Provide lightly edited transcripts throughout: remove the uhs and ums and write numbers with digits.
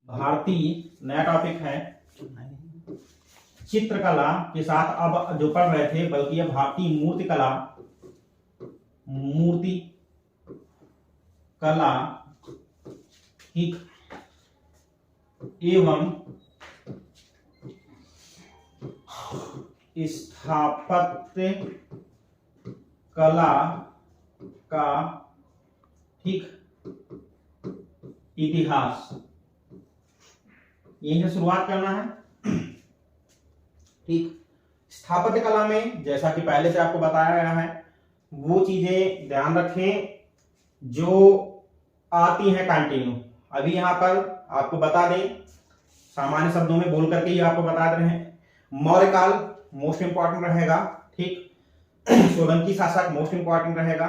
भारतीय नया टॉपिक है चित्रकला के साथ अब जो पढ़ रहे थे, बल्कि अब भारतीय मूर्ति कला ठीक एवं स्थापत्य कला का ठीक इतिहास, यहीं से शुरुआत करना है। ठीक, स्थापत्य कला में जैसा कि पहले से आपको बताया गया है वो चीजें ध्यान रखें जो आती हैं कंटिन्यू। अभी यहां पर आपको बता दें, सामान्य शब्दों में बोल करके ही आपको बता दे रहे हैं। मौर्य काल मोस्ट इंपॉर्टेंट रहेगा, ठीक। सोलंकी शासक मोस्ट इंपॉर्टेंट रहेगा,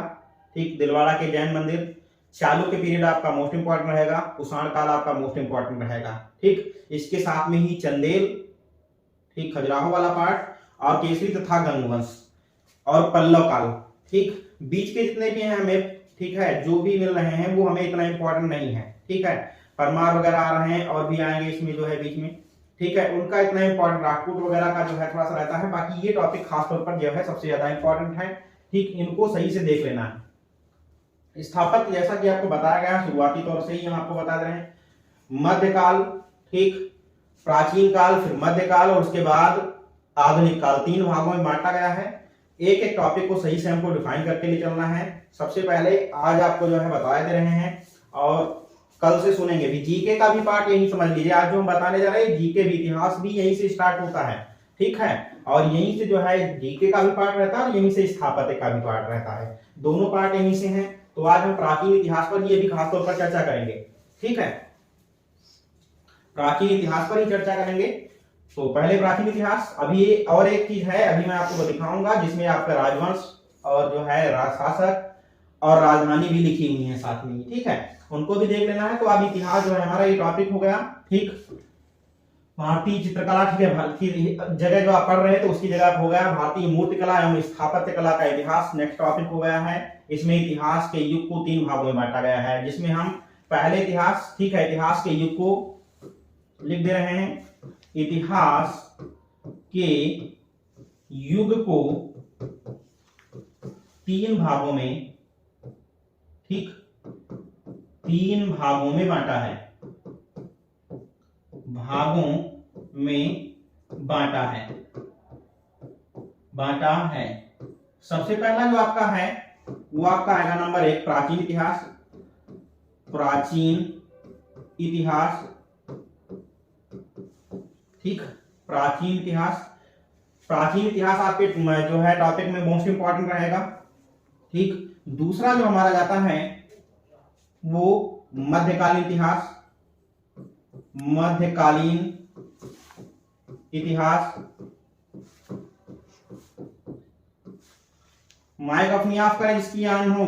ठीक। दिलवाड़ा के जैन मंदिर, चालुक्य पीरियड आपका मोस्ट इंपॉर्टेंट रहेगा, कुषाण काल आपका मोस्ट इंपॉर्टेंट रहेगा, ठीक। इसके साथ में ही चंदेल, ठीक, खजुराहो वाला पार्ट, और केसरी तथा गंगवंश और पल्लव काल, ठीक। बीच के जितने भी हैं हमें, ठीक है, जो भी मिल रहे हैं वो हमें इतना इंपॉर्टेंट नहीं है, ठीक है। परमार वगैरह आ रहे हैं और भी आएंगे इसमें जो है बीच में, ठीक है, उनका इतना इंपॉर्टेंट, राजपूत वगैरह का जो है थोड़ा सा रहता है। बाकी ये टॉपिक खासतौर पर जो है सबसे ज्यादा इंपॉर्टेंट है, ठीक। इनको सही से देख लेना है। स्थापत्य जैसा कि आपको बताया गया शुरुआती तौर से ही हम आपको बता दे रहे हैं, मध्यकाल, ठीक, प्राचीन काल, फिर मध्यकाल और उसके बाद आधुनिक काल, 3 भागों में बांटा गया है। एक एक टॉपिक को सही से हमको डिफाइन करके ले चलना है। सबसे पहले आज आपको जो है बताए दे रहे हैं और कल से सुनेंगे भी। जीके का भी पार्ट यही समझ लीजिए, आज जो हम बताने जा रहे हैं जीके भी, इतिहास भी यहीं से स्टार्ट होता है, ठीक है। और यहीं से जो है जीके का भी पार्ट रहता है और यहीं से स्थापत्य का भी पार्ट रहता है, दोनों पार्ट यहीं से हैं। तो आज हम प्राचीन इतिहास पर ये भी खासतौर पर चर्चा करेंगे, ठीक है, प्राचीन इतिहास पर ही चर्चा करेंगे। तो पहले प्राचीन इतिहास, अभी और एक चीज है अभी मैं आपको दिखाऊंगा जिसमें आपका राजवंश और जो है शासक और राजधानी भी लिखी हुई है साथ में, ठीक है, उनको भी देख लेना है। तो अब इतिहास जो है हमारा ये टॉपिक हो गया, ठीक। भारतीय चित्रकला, ठीक है, भारतीय जगह जो आप पढ़ रहे हैं तो उसकी जगह हो गया भारतीय मूर्ति कला एवं स्थापत्य कला का इतिहास, नेक्स्ट टॉपिक हो गया है। इसमें इतिहास के युग को 3 भागों में बांटा गया है, जिसमें हम पहले इतिहास, ठीक है, इतिहास के युग को लिख दे रहे हैं। इतिहास के युग को 3 भागों में, ठीक, 3 भागों में बांटा है, भागों में बांटा है। सबसे पहला जो आपका है वो आपका आएगा नंबर 1 प्राचीन इतिहास। ठीक, प्राचीन इतिहास आपके जो है टॉपिक में मोस्ट इंपॉर्टेंट रहेगा, ठीक। दूसरा जो हमारा जाता है वो मध्यकालीन इतिहास। माइक अपनी ऑफ करें जिसकी ऑन हो,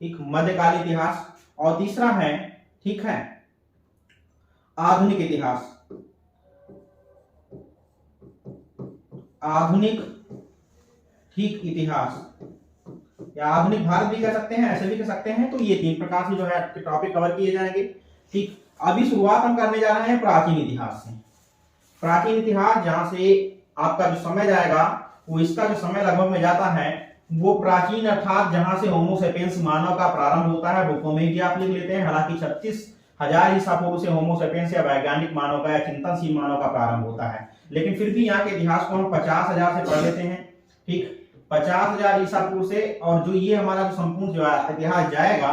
ठीक, मध्यकालीन इतिहास। और तीसरा है, ठीक है, आधुनिक इतिहास, ठीक, इतिहास, या आधुनिक भारत भी कह सकते हैं, ऐसे भी कह सकते हैं। तो ये 3 प्रकार से जो है टॉपिक कवर किए जाएंगे, ठीक। अभी शुरुआत हम करने जा रहे हैं प्राचीन इतिहास से। प्राचीन इतिहास जहां से आपका जो समय जाएगा वो, इसका जो समय लगभग में जाता है वो प्राचीन अर्थात जहां से होमो सेपियंस मानव का प्रारंभ होता है, बुकों में भी आप लिख लेते हैं। हालांकि 36,000 ईसा पूर्व से होमो सेपियंस या वैज्ञानिक मानव का या चिंतनशील मानव का प्रारंभ होता है, लेकिन फिर भी यहाँ के इतिहास को हम 50,000 से पढ़ लेते हैं, ठीक, 50,000 ईसा पूर्व से। और जो ये हमारा जो संपूर्ण जो इतिहास जाएगा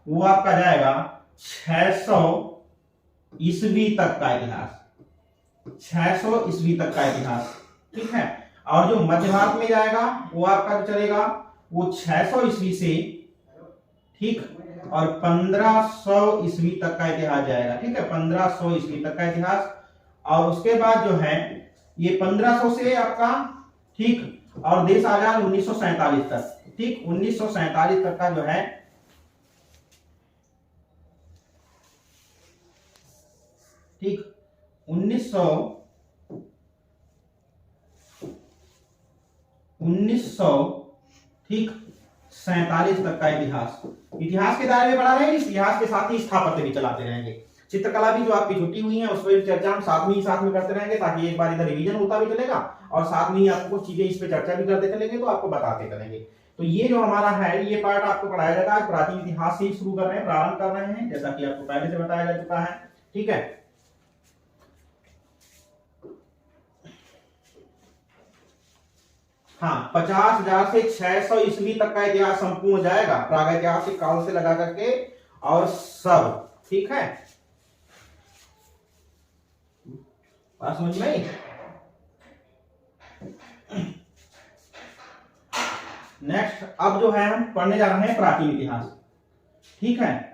वो आपका जाएगा 600 ईस्वी तक का इतिहास, 600 ईस्वी तक का इतिहास, ठीक है। और जो मध्य भारत में जाएगा वो आपका जो चलेगा वो 600 ईस्वी से, ठीक, और 1500 ईस्वी तक का इतिहास जाएगा, ठीक है, 1500 ईस्वी तक का इतिहास। और उसके बाद जो है ये 1500 से आपका, ठीक, और देश आजाद 1947 तक, ठीक, 1947 तक का जो है, ठीक, 1900 ठीक 47 तक का इतिहास के दायरे में बढ़ा रहे हैं। इस इतिहास के साथ ही स्थापत्य भी चलाते रहेंगे। चित्रकला भी जो आपकी छुट्टी हुई है उस पर चर्चा हम साथ में करते रहेंगे, ताकि एक बार इधर रिवीजन होता भी चलेगा और साथ में ही आपको कुछ चीजें इस पे चर्चा भी करते चलेंगे, तो आपको बताते चलेंगे। तो ये जो हमारा है ये पार्ट आपको पढ़ाया जाएगा। आज प्राचीन इतिहास से शुरू कर रहे हैं, प्रारंभ कर रहे हैं, जैसा कि आपको पहले से बताया जा चुका है। ठीक है, हाँ, 50,000 से 600 ईस्वी तक का इतिहास संपूर्ण हो जाएगा, प्रागैतिहासिक काल से लगा करके और सब। ठीक है, बात समझ में आई? नेक्स्ट अब जो है हम पढ़ने जा रहे हैं प्राचीन इतिहास। ठीक है,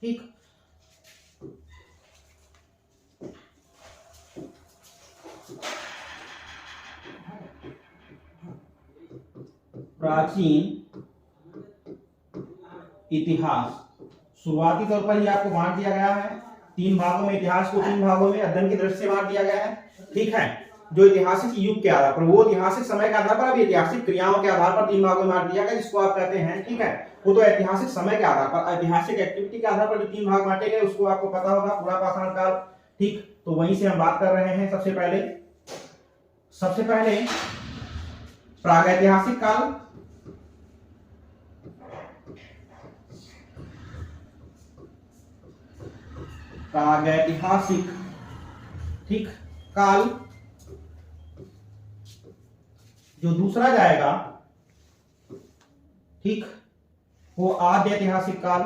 ठीक, प्राचीन इतिहास शुरुआती तौर पर ही आपको बांट दिया गया है 3 भागों में। इतिहास को 3 भागों में अध्ययन की दृष्टि से बांट दिया गया है। ठीक है, जो ऐतिहासिक युग के आधार पर, वो ऐतिहासिक समय के आधार पर, अब ऐतिहासिक क्रियाओं के आधार पर 3 भागों में बांट दिया गया, जिसको आप कहते हैं। ठीक है, वो तो ऐतिहासिक समय के आधार पर, ऐतिहासिक एक्टिविटी के आधार पर जो 3 भाग बांटे गए उसको आपको पता होगा, पूरा पाषाण काल। ठीक, तो वहीं से हम बात कर रहे हैं। सबसे पहले प्रागैतिहासिक काल, प्रागैतिहासिक, ठीक, काल। जो दूसरा जाएगा, ठीक, वो आद्य ऐतिहासिक काल।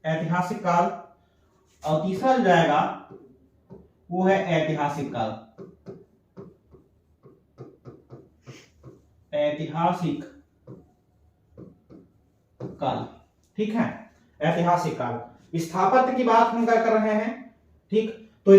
ऐतिहासिक काल। और तीसरा जो जाएगा वो है ऐतिहासिक काल। ऐतिहासिक काल, ठीक है, ऐतिहासिक काल। स्थापत्य की बात हम कर रहे हैं। ठीक, तो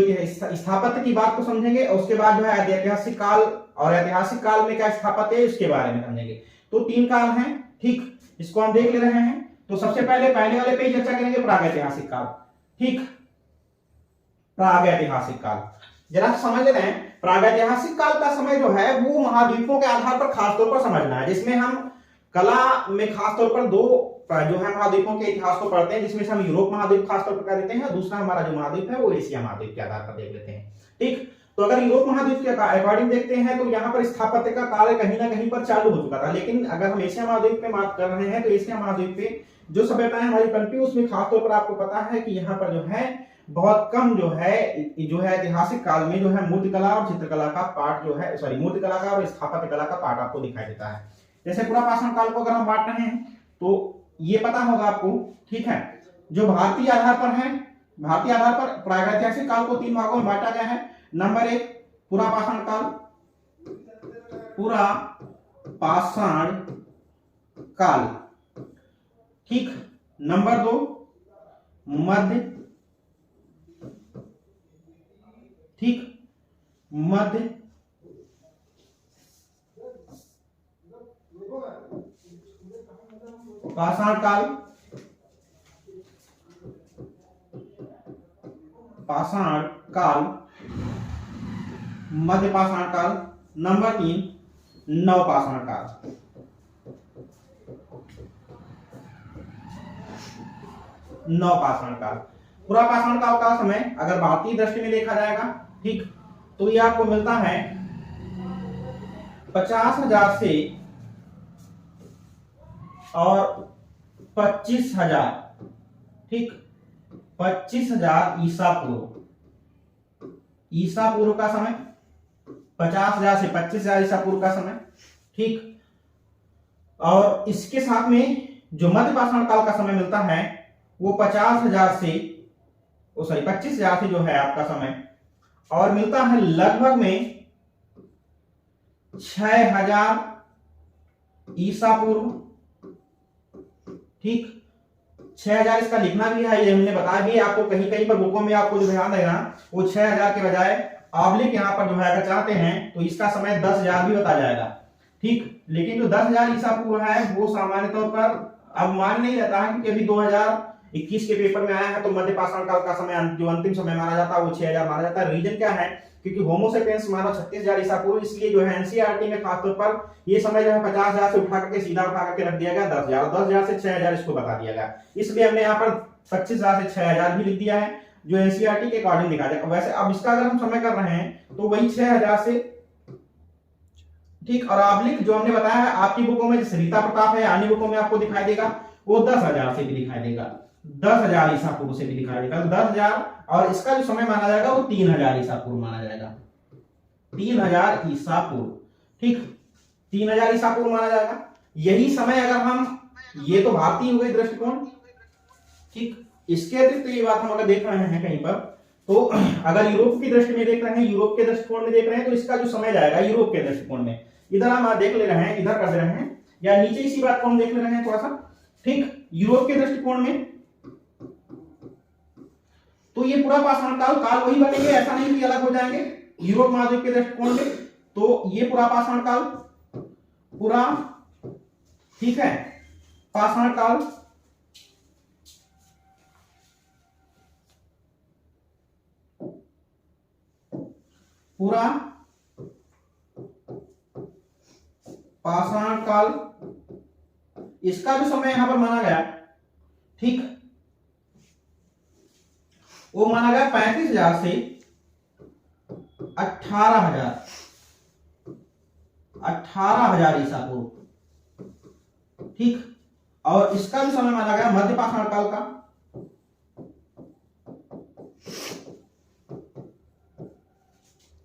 स्थापत्य की बात को समझेंगे और उसके बाद जो है ऐतिहासिक काल और ऐतिहासिक काल में क्या स्थापत्य है उसके बारे में समझेंगे। तो 3 काल हैं। ठीक, इसको हम देख ले रहे हैं। तो सबसे पहले वाले पे चर्चा करेंगे प्रागैतिहासिक काल। ठीक, प्रागैतिहासिक काल जरा समझ लेते हैं। प्रागैतिहासिक काल का समय जो है वो महाद्वीपों के आधार पर खासतौर पर समझना है, जिसमें हम कला में खासतौर पर 2 जो है महाद्वीपों के इतिहास को पढ़ते हैं, जिसमें से हम यूरोप महाद्वीप खासतौर पर कर देते हैं और दूसरा हमारा जो महाद्वीप है वो एशिया महाद्वीप के आधार पर देख लेते हैं। ठीक, तो अगर यूरोप महाद्वीप के अकॉर्डिंग देखते हैं तो यहाँ पर स्थापत्य का कार्य कहीं ना कहीं पर चालू हो चुका था, लेकिन अगर हम एशिया महाद्वीप पे बात कर रहे हैं तो एशिया महाद्वीप पे जो सभ्यताएं हमारी पनपी उसमें खासतौर पर आपको पता है कि यहाँ पर जो है बहुत कम जो है ऐतिहासिक काल में जो है मूर्तिकला और चित्रकला का पार्ट जो है, सॉरी, मूर्तिकला का और स्थापत्य कला का पार्ट आपको दिखाई देता है। जैसे पूरा पाषाण काल को अगर हम बांट रहे हैं तो ये पता होगा आपको। ठीक है, जो भारतीय आधार पर है, भारतीय आधार पर प्रागैतिहासिक काल को 3 भागों में बांटा गया है। नंबर 1 पूरा पाषाण काल, पूरा पाषाण काल। ठीक, नंबर 2 मध्य, ठीक, मध्य पाषाण काल, पाषाण काल, मध्य पाषाण काल। नंबर 3 नव पाषाण काल। नव पाषाण काल, पूरा पाषाण काल का समय अगर भारतीय दृष्टि में देखा जाएगा, ठीक, तो ये आपको मिलता है 50,000 से और 25,000। ठीक, 25,000 ईसा पूर्व, ईसा पूर्व का समय, 50,000 से 25,000 ईसा पूर्व का समय। ठीक, और इसके साथ में जो मध्य पाषाण काल का समय मिलता है वो 50,000 से, सॉरी 25,000 से जो है आपका समय, और मिलता है लगभग में 6,000 ईसा पूर्व। ठीक, 6,000 इसका लिखना भी है, ये हमने बताया भी आपको, कहीं कहीं पर बुकों में आपको जो ध्यान देना वो 6,000 के बजाय ऑब्लिक यहां पर जो है अगर चाहते हैं तो इसका समय 10,000 भी बताया जाएगा। ठीक, लेकिन जो 10,000 ईसा पूर्व है वो सामान्य तौर पर अब मान नहीं रहता है, क्योंकि अभी 2021 के पेपर में आया है तो मध्य पाषाण काल का समय जो अंतिम समय माना जाता है वो 6,000 माना जाता है। रीजन क्या है, क्योंकि होमोसेपियंस मानव 36,000 ईसा पूर्व, इसलिए जो है एनसीईआरटी में खासतौर पर ये समय जो है 50,000 से उठा करके सीधा उठा करके रख दिया गया 10,000 से 6,000 इसको बता दिया गया, इसलिए हमने यहाँ पर 25,000 से 6,000 भी लिख दिया है जो एनसीईआरटी के अकॉर्डिंग लिखा जाएगा। वैसे अब इसका अगर हम समय कर रहे हैं तो वही 6,000 से, ठीक। और आब्लिक जो हमने बताया है आपकी बुकों में सरिता प्रताप है, अन्य बुकों में आपको दिखाई देगा वो 10,000 से भी दिखाई देगा, 10,000 ईसा पूर्व से भी दिखाई देगा, 10,000। और इसका जो समय माना जाएगा वो 3,000 ईसा पूर्व माना जाएगा, 3,000 ईसा पूर्व, ठीक, 3,000 ईसा पूर्व माना जाएगा। यही समय अगर हम, ये तो भारतीय हो गई दृष्टिकोण, ठीक। इसके अतिरिक्त ये बात हम अगर देख रहे हैं कहीं पर, तो अगर यूरोप की दृष्टि में देख रहे हैं, यूरोप के दृष्टिकोण में देख रहे हैं, तो इसका जो समय जाएगा यूरोप के दृष्टिकोण में, इधर हम देख ले रहे हैं, इधर कर दे रहे हैं, या नीचे इसी बात को हम देख ले रहे हैं थोड़ा सा, ठीक। यूरोप के दृष्टिकोण में तो ये पूरा पाषाण काल वही बनेंगे, ऐसा नहीं कि अलग हो जाएंगे। यूरोप महाद्वीप के दृष्टिकोण में तो ये पूरा पाषाण काल पूरा, ठीक है, पाषाण काल पूरा पाषाण काल, इसका भी समय यहां पर माना गया, ठीक, वो माना गया 35,000 से 18,000 ईसा पूर्व, ठीक। और इसका भी समय माना गया मध्य पाषाण काल का,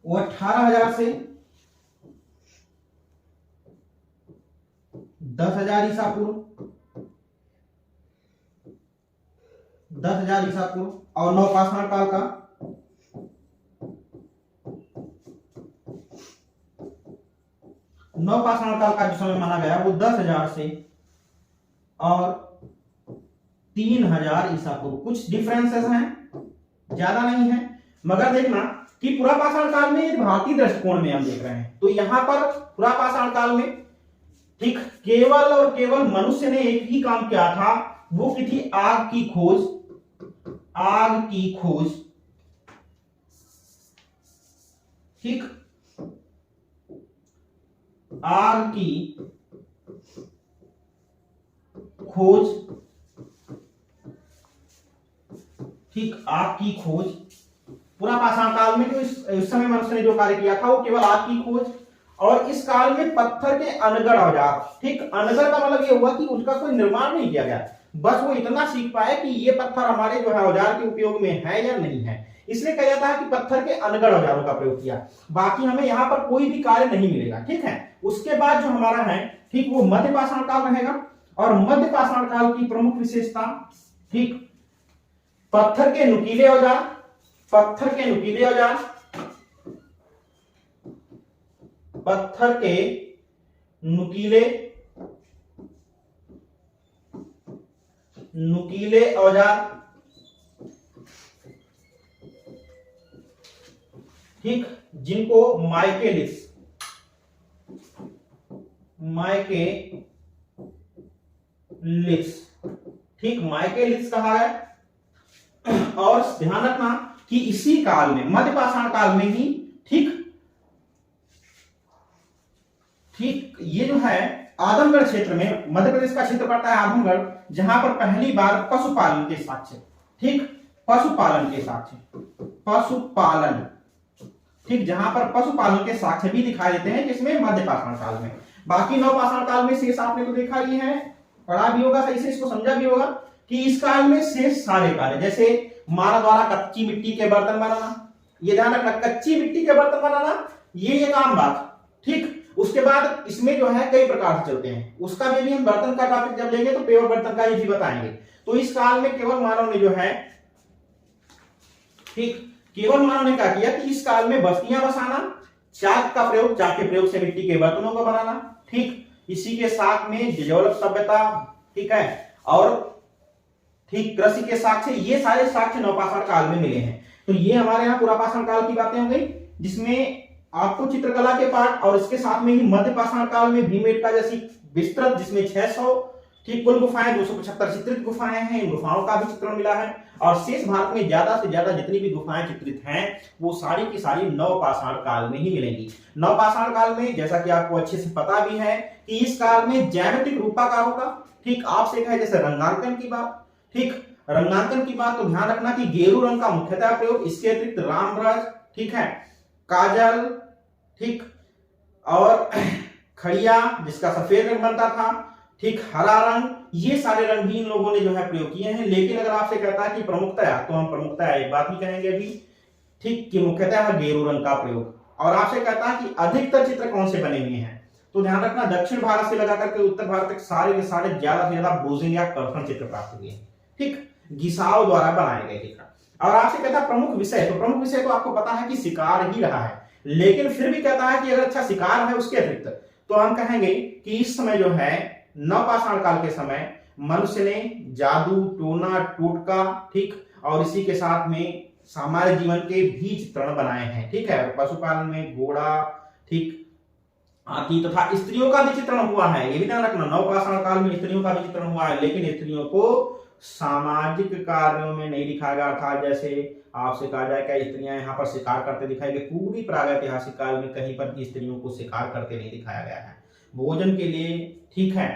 वो 18,000 से 10,000 ईसा पूर्व, 10,000 ईसा पूर्व। और नवपाषाण काल का जो समय माना गया वो 10,000 से और 3,000 ईसा पूर्व। कुछ डिफरेंसेस हैं, ज्यादा नहीं है, मगर देखना कि पूरा पाषाण काल में भारतीय दृष्टिकोण में हम देख रहे हैं तो यहां पर पूरा पाषाण काल में, ठीक, केवल और केवल मनुष्य ने एक ही काम किया था, वो की थी आग की खोज, आग की खोज, ठीक, आग की खोज, ठीक, आग की खोज। पूरा पाषाण काल में जो इस समय मनुष्य ने जो कार्य किया था वो केवल आग की खोज। और इस काल में पत्थर के अनगढ़ औजार, ठीक, अनगढ़ का मतलब ये हुआ कि उनका कोई निर्माण नहीं किया गया, बस वो इतना सीख पाए कि ये पत्थर हमारे जो है औजार के उपयोग में है या नहीं है, इसलिए कहा जाता है कि पत्थर के अनगढ़ औजारों का प्रयोग किया। बाकी हमें यहाँ पर कोई भी कार्य नहीं मिलेगा, ठीक है। उसके बाद जो हमारा है, ठीक, वो मध्य पाषाण काल रहेगा। और मध्य पाषाण काल की प्रमुख विशेषता, ठीक, पत्थर के नुकीले औजार, पत्थर के नुकीले औजार, पत्थर के नुकीले औजार, ठीक, जिनको माइकेलिस ठीक, माइकेलिस कहा है। और ध्यान रखना कि इसी काल में, मध्य पाषाण काल में ही, ठीक, ये जो है आदमगढ़ क्षेत्र में, मध्य प्रदेश का क्षेत्र पड़ता है आदमगढ़, जहां पर पहली बार पशुपालन के साक्ष्य, ठीक, पशुपालन के साक्ष्य, पशुपालन, ठीक, जहां पर पशुपालन के साक्ष्य भी दिखाई देते हैं, जिसमें मध्य पाषाण काल में। बाकी नवपाषाण काल में शेष आपने तो देखा ही है, पढ़ा भी होगा, सही से इसको समझा भी होगा कि इस काल में शेष सारे कार्य, जैसे मानव द्वारा कच्ची मिट्टी के बर्तन बनाना, ये ध्यान रखना, कच्ची मिट्टी के बर्तन बनाना ये एक आम बात, ठीक। उसके बाद इसमें जो है कई प्रकार से चलते हैं, उसका भी हम बर्तन का टॉपिक जब लेंगे तो पेवर बर्तन का ये भी बताएंगे। तो इस काल में केवल मानव ने जो है, ठीक, केवल मानव ने क्या किया कि इस काल में बस्तियां बसाना, चाक का प्रयोग, चाक के प्रयोग से मिट्टी के बर्तनों को बनाना, ठीक, इसी के साथ में डेवलप सभ्यता, ठीक है, और ठीक कृषि के साक्ष्य, ये सारे साक्ष्य नवपाषाण काल में मिले हैं। तो ये हमारे यहाँ पूरा पाषाण काल की बातें हो गई, जिसमें आपको चित्रकला के पाठ और इसके साथ में ही मध्य पाषाण काल में भीमबेटका जैसी विस्तृत, जिसमें 600 ठीक कुल गुफाएं, 275 चित्रित गुफाएं हैं, इन गुफाओं का भी चित्रण मिला है। और शेष भारत में ज्यादा से ज्यादा जितनी भी गुफाएं चित्रित हैं वो सारी की सारी नवपाषाण काल में ही मिलेंगी। नवपाषाण काल में जैसा कि आपको अच्छे से पता भी है कि इस काल में ज्यामितिक रूपाकारों का ठीक आपसे कहे जैसे रंगांकन की बात, ठीक रंगांकन की बात, तो ध्यान रखना कि गेरू रंग का मुख्यतः प्रयोग, इसके अतिरिक्त रामरज, ठीक है, काजल, ठीक, और खड़िया जिसका सफेद रंग बनता था, ठीक, हरा रंग, ये सारे रंग भी इन लोगों ने जो है प्रयोग किए हैं। लेकिन अगर आपसे कहता है कि प्रमुखतया, तो हम प्रमुखतया एक बात ही कहेंगे अभी, ठीक, कि मुख्यतः गेरू रंग का प्रयोग। और आपसे कहता है कि अधिकतर चित्र कौन से बने हुए हैं, तो ध्यान रखना दक्षिण भारत से लगा करके उत्तर भारत तक सारे के सारे ज्यादा से ज्यादा बोजिन या कर्षण चित्र प्राप्त हुए हैं, ठीक, गिसाओ द्वारा बनाए गए चित्र। और आपसे कहता है प्रमुख विषय, तो प्रमुख विषय तो आपको पता है कि शिकार ही रहा है, लेकिन फिर भी कहता है कि अगर अच्छा शिकार है उसके अतिरिक्त, तो हम कहेंगे कि इस समय जो है नवपाषाण काल के समय मनुष्य ने जादू, टोना, टोटका, ठीक, और इसी के साथ में सामान्य जीवन के भी चित्रण बनाए हैं, ठीक है। पशुपालन में घोड़ा, ठीक, हाथी तथा स्त्रियों का भी चित्रण हुआ है, ये भी ध्यान रखना, नवपाषाण काल में स्त्रियों का भी चित्रण हुआ है, लेकिन स्त्रियों को सामाजिक कार्यों में नहीं दिखाया गया था। जैसे आपसे कहा जाए क्या स्त्रियां यहाँ पर शिकार करते दिखाई गई, पूरी प्रागैतिहासिक काल में कहीं पर भी स्त्रियों को शिकार करते नहीं दिखाया गया है। भोजन के लिए, ठीक है,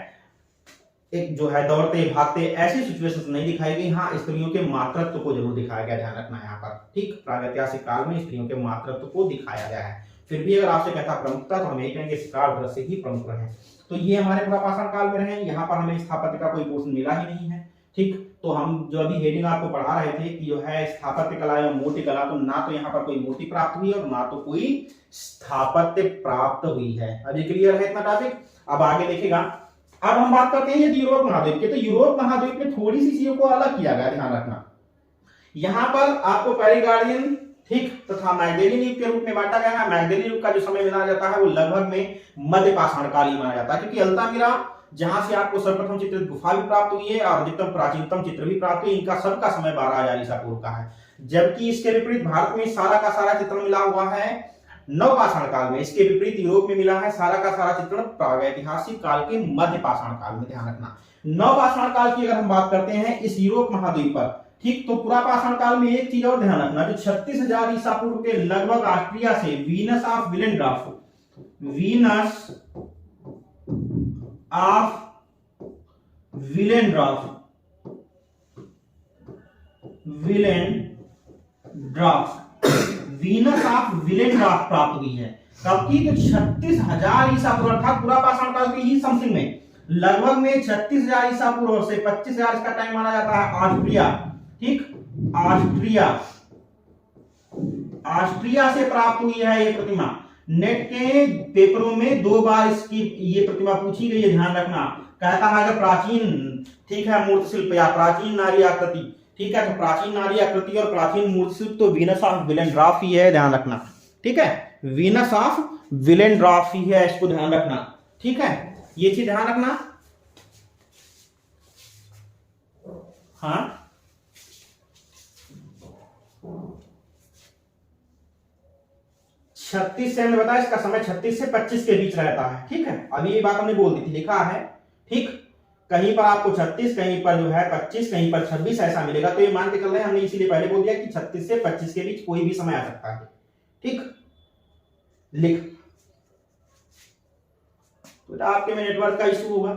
एक जो है दौड़ते भागते ऐसी सिचुएशंस नहीं दिखाई गई। हाँ, स्त्रियों के मातृत्व को जरूर दिखाया गया, ध्यान रखना यहाँ पर, ठीक, प्रागैतिहासिक काल में स्त्रियों के मातृत्व को दिखाया गया है। फिर भी अगर आपसे कहता प्रमुखता, तो हम यही कहेंगे शिकार दृश्य ही प्रमुख रहे। तो ये हमारे पुरापाषाण काल में रहे, यहाँ पर हमें स्थापत्य का कोई पोर्शन मिला ही नहीं है, ठीक। तो हम जो अभी हेडिंग आपको पढ़ा रहे थे कि जो है स्थापत्य कला या मूर्ति कला, तो ना तो यहाँ पर कोई मूर्ति प्राप्त हुई और ना तो कोई स्थापत्य प्राप्त हुई है। अभी क्लियर है इतना टॉपिक। अब आगे देखेगा, अब हम बात करते हैं यूरोप महाद्वीप के। तो यूरोप महाद्वीप में थोड़ी सी चीजों को अलग किया गया, ध्यान रखना। यहाँ पर आपको पेरिगार्डियन, ठीक, तथा मैग्डेलियन युग के रूप में बांटा गया है। मैग्डेलियन युग का जो समय माना जाता है वो लगभग में मध्य पाषाण काल ही माना जाता है, क्योंकि अल्तामिरा जहां से आपको सर्वप्रथम चित्रित गुफा भी प्राप्त हुई है और अधिकतम प्राचीनतम चित्र भी प्राप्त हुई, इनका सबका समय 12,000 ईसा पूर्व का है। जबकि इसके विपरीत भारत में सारा का सारा चित्रण मिला हुआ है नवपाषाण काल में। इसके विपरीत यूरोप में मिला है सारा का सारा चित्रण प्रागैतिहासिक काल के मध्य पाषाण काल में। ध्यान रखना, नवपाषाण काल की अगर हम बात करते हैं इस यूरोप महाद्वीप पर, ठीक, तो पुरापाषाण काल में एक चीज और ध्यान रखना, जो 36,000 ईसा पूर्व के लगभग ऑस्ट्रिया से Venus of Willendorf, Venus of Willendorf Venus of Willendorf प्राप्त हुई है। कब की? तो 36,000 ईसा पूर्व, अर्थात पुरापाषाण काल की ही समथिंग में, लगभग में 36,000 ईसा पूर्व से 25,000 इसका टाइम माना जाता है। ऑस्ट्रिया, ठीक, ऑस्ट्रिया से प्राप्त हुई है ये प्रतिमा। नेट के पेपरों में 2 बार इसकी ये प्रतिमा पूछी गई है, ध्यान रखना। कहता है अगर प्राचीन, ठीक है, मूर्ति शिल्प या प्राचीन नारी आकृति, ठीक है, तो प्राचीन नारी आकृति और प्राचीन मूर्ति शिल्प तो वीनस ऑफ विलेंड्रॉफ ही है, ध्यान रखना, ठीक है, वीनस ऑफ विलेंड्रॉफ ही है, इसको ध्यान रखना, ठीक है, ये चीज ध्यान रखना। हाँ, छत्तीस से हमने बताया इसका समय 36 से 25 के बीच रहता है, ठीक है। अभी ये बात हमने बोल दी थी, लिखा है, ठीक, कहीं पर आपको 36, कहीं पर जो है 25, कहीं पर 26 ऐसा मिलेगा। तो ये मान के चल रहे हैं हमने, इसीलिए पहले बोल दिया कि 36 से 25 के बीच कोई भी समय आ सकता है, ठीक। लिख, तो आपके में नेटवर्क का इशू होगा,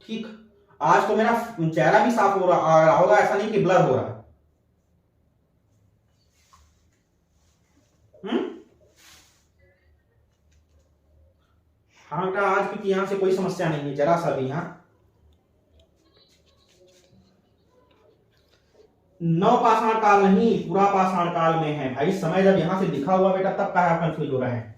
ठीक। आज तो मेरा चेहरा भी साफ हो रहा होगा, ऐसा नहीं कि ब्लर हो रहा है। हाँ बेटा, आज क्योंकि यहां से कोई समस्या नहीं है जरा सा भी। यहाँ नवपाषाण काल नहीं, पुरापाषाण काल में है भाई। समय जब यहां से लिखा हुआ बेटा, तब कहा कंफ्यूज हो रहे हैं।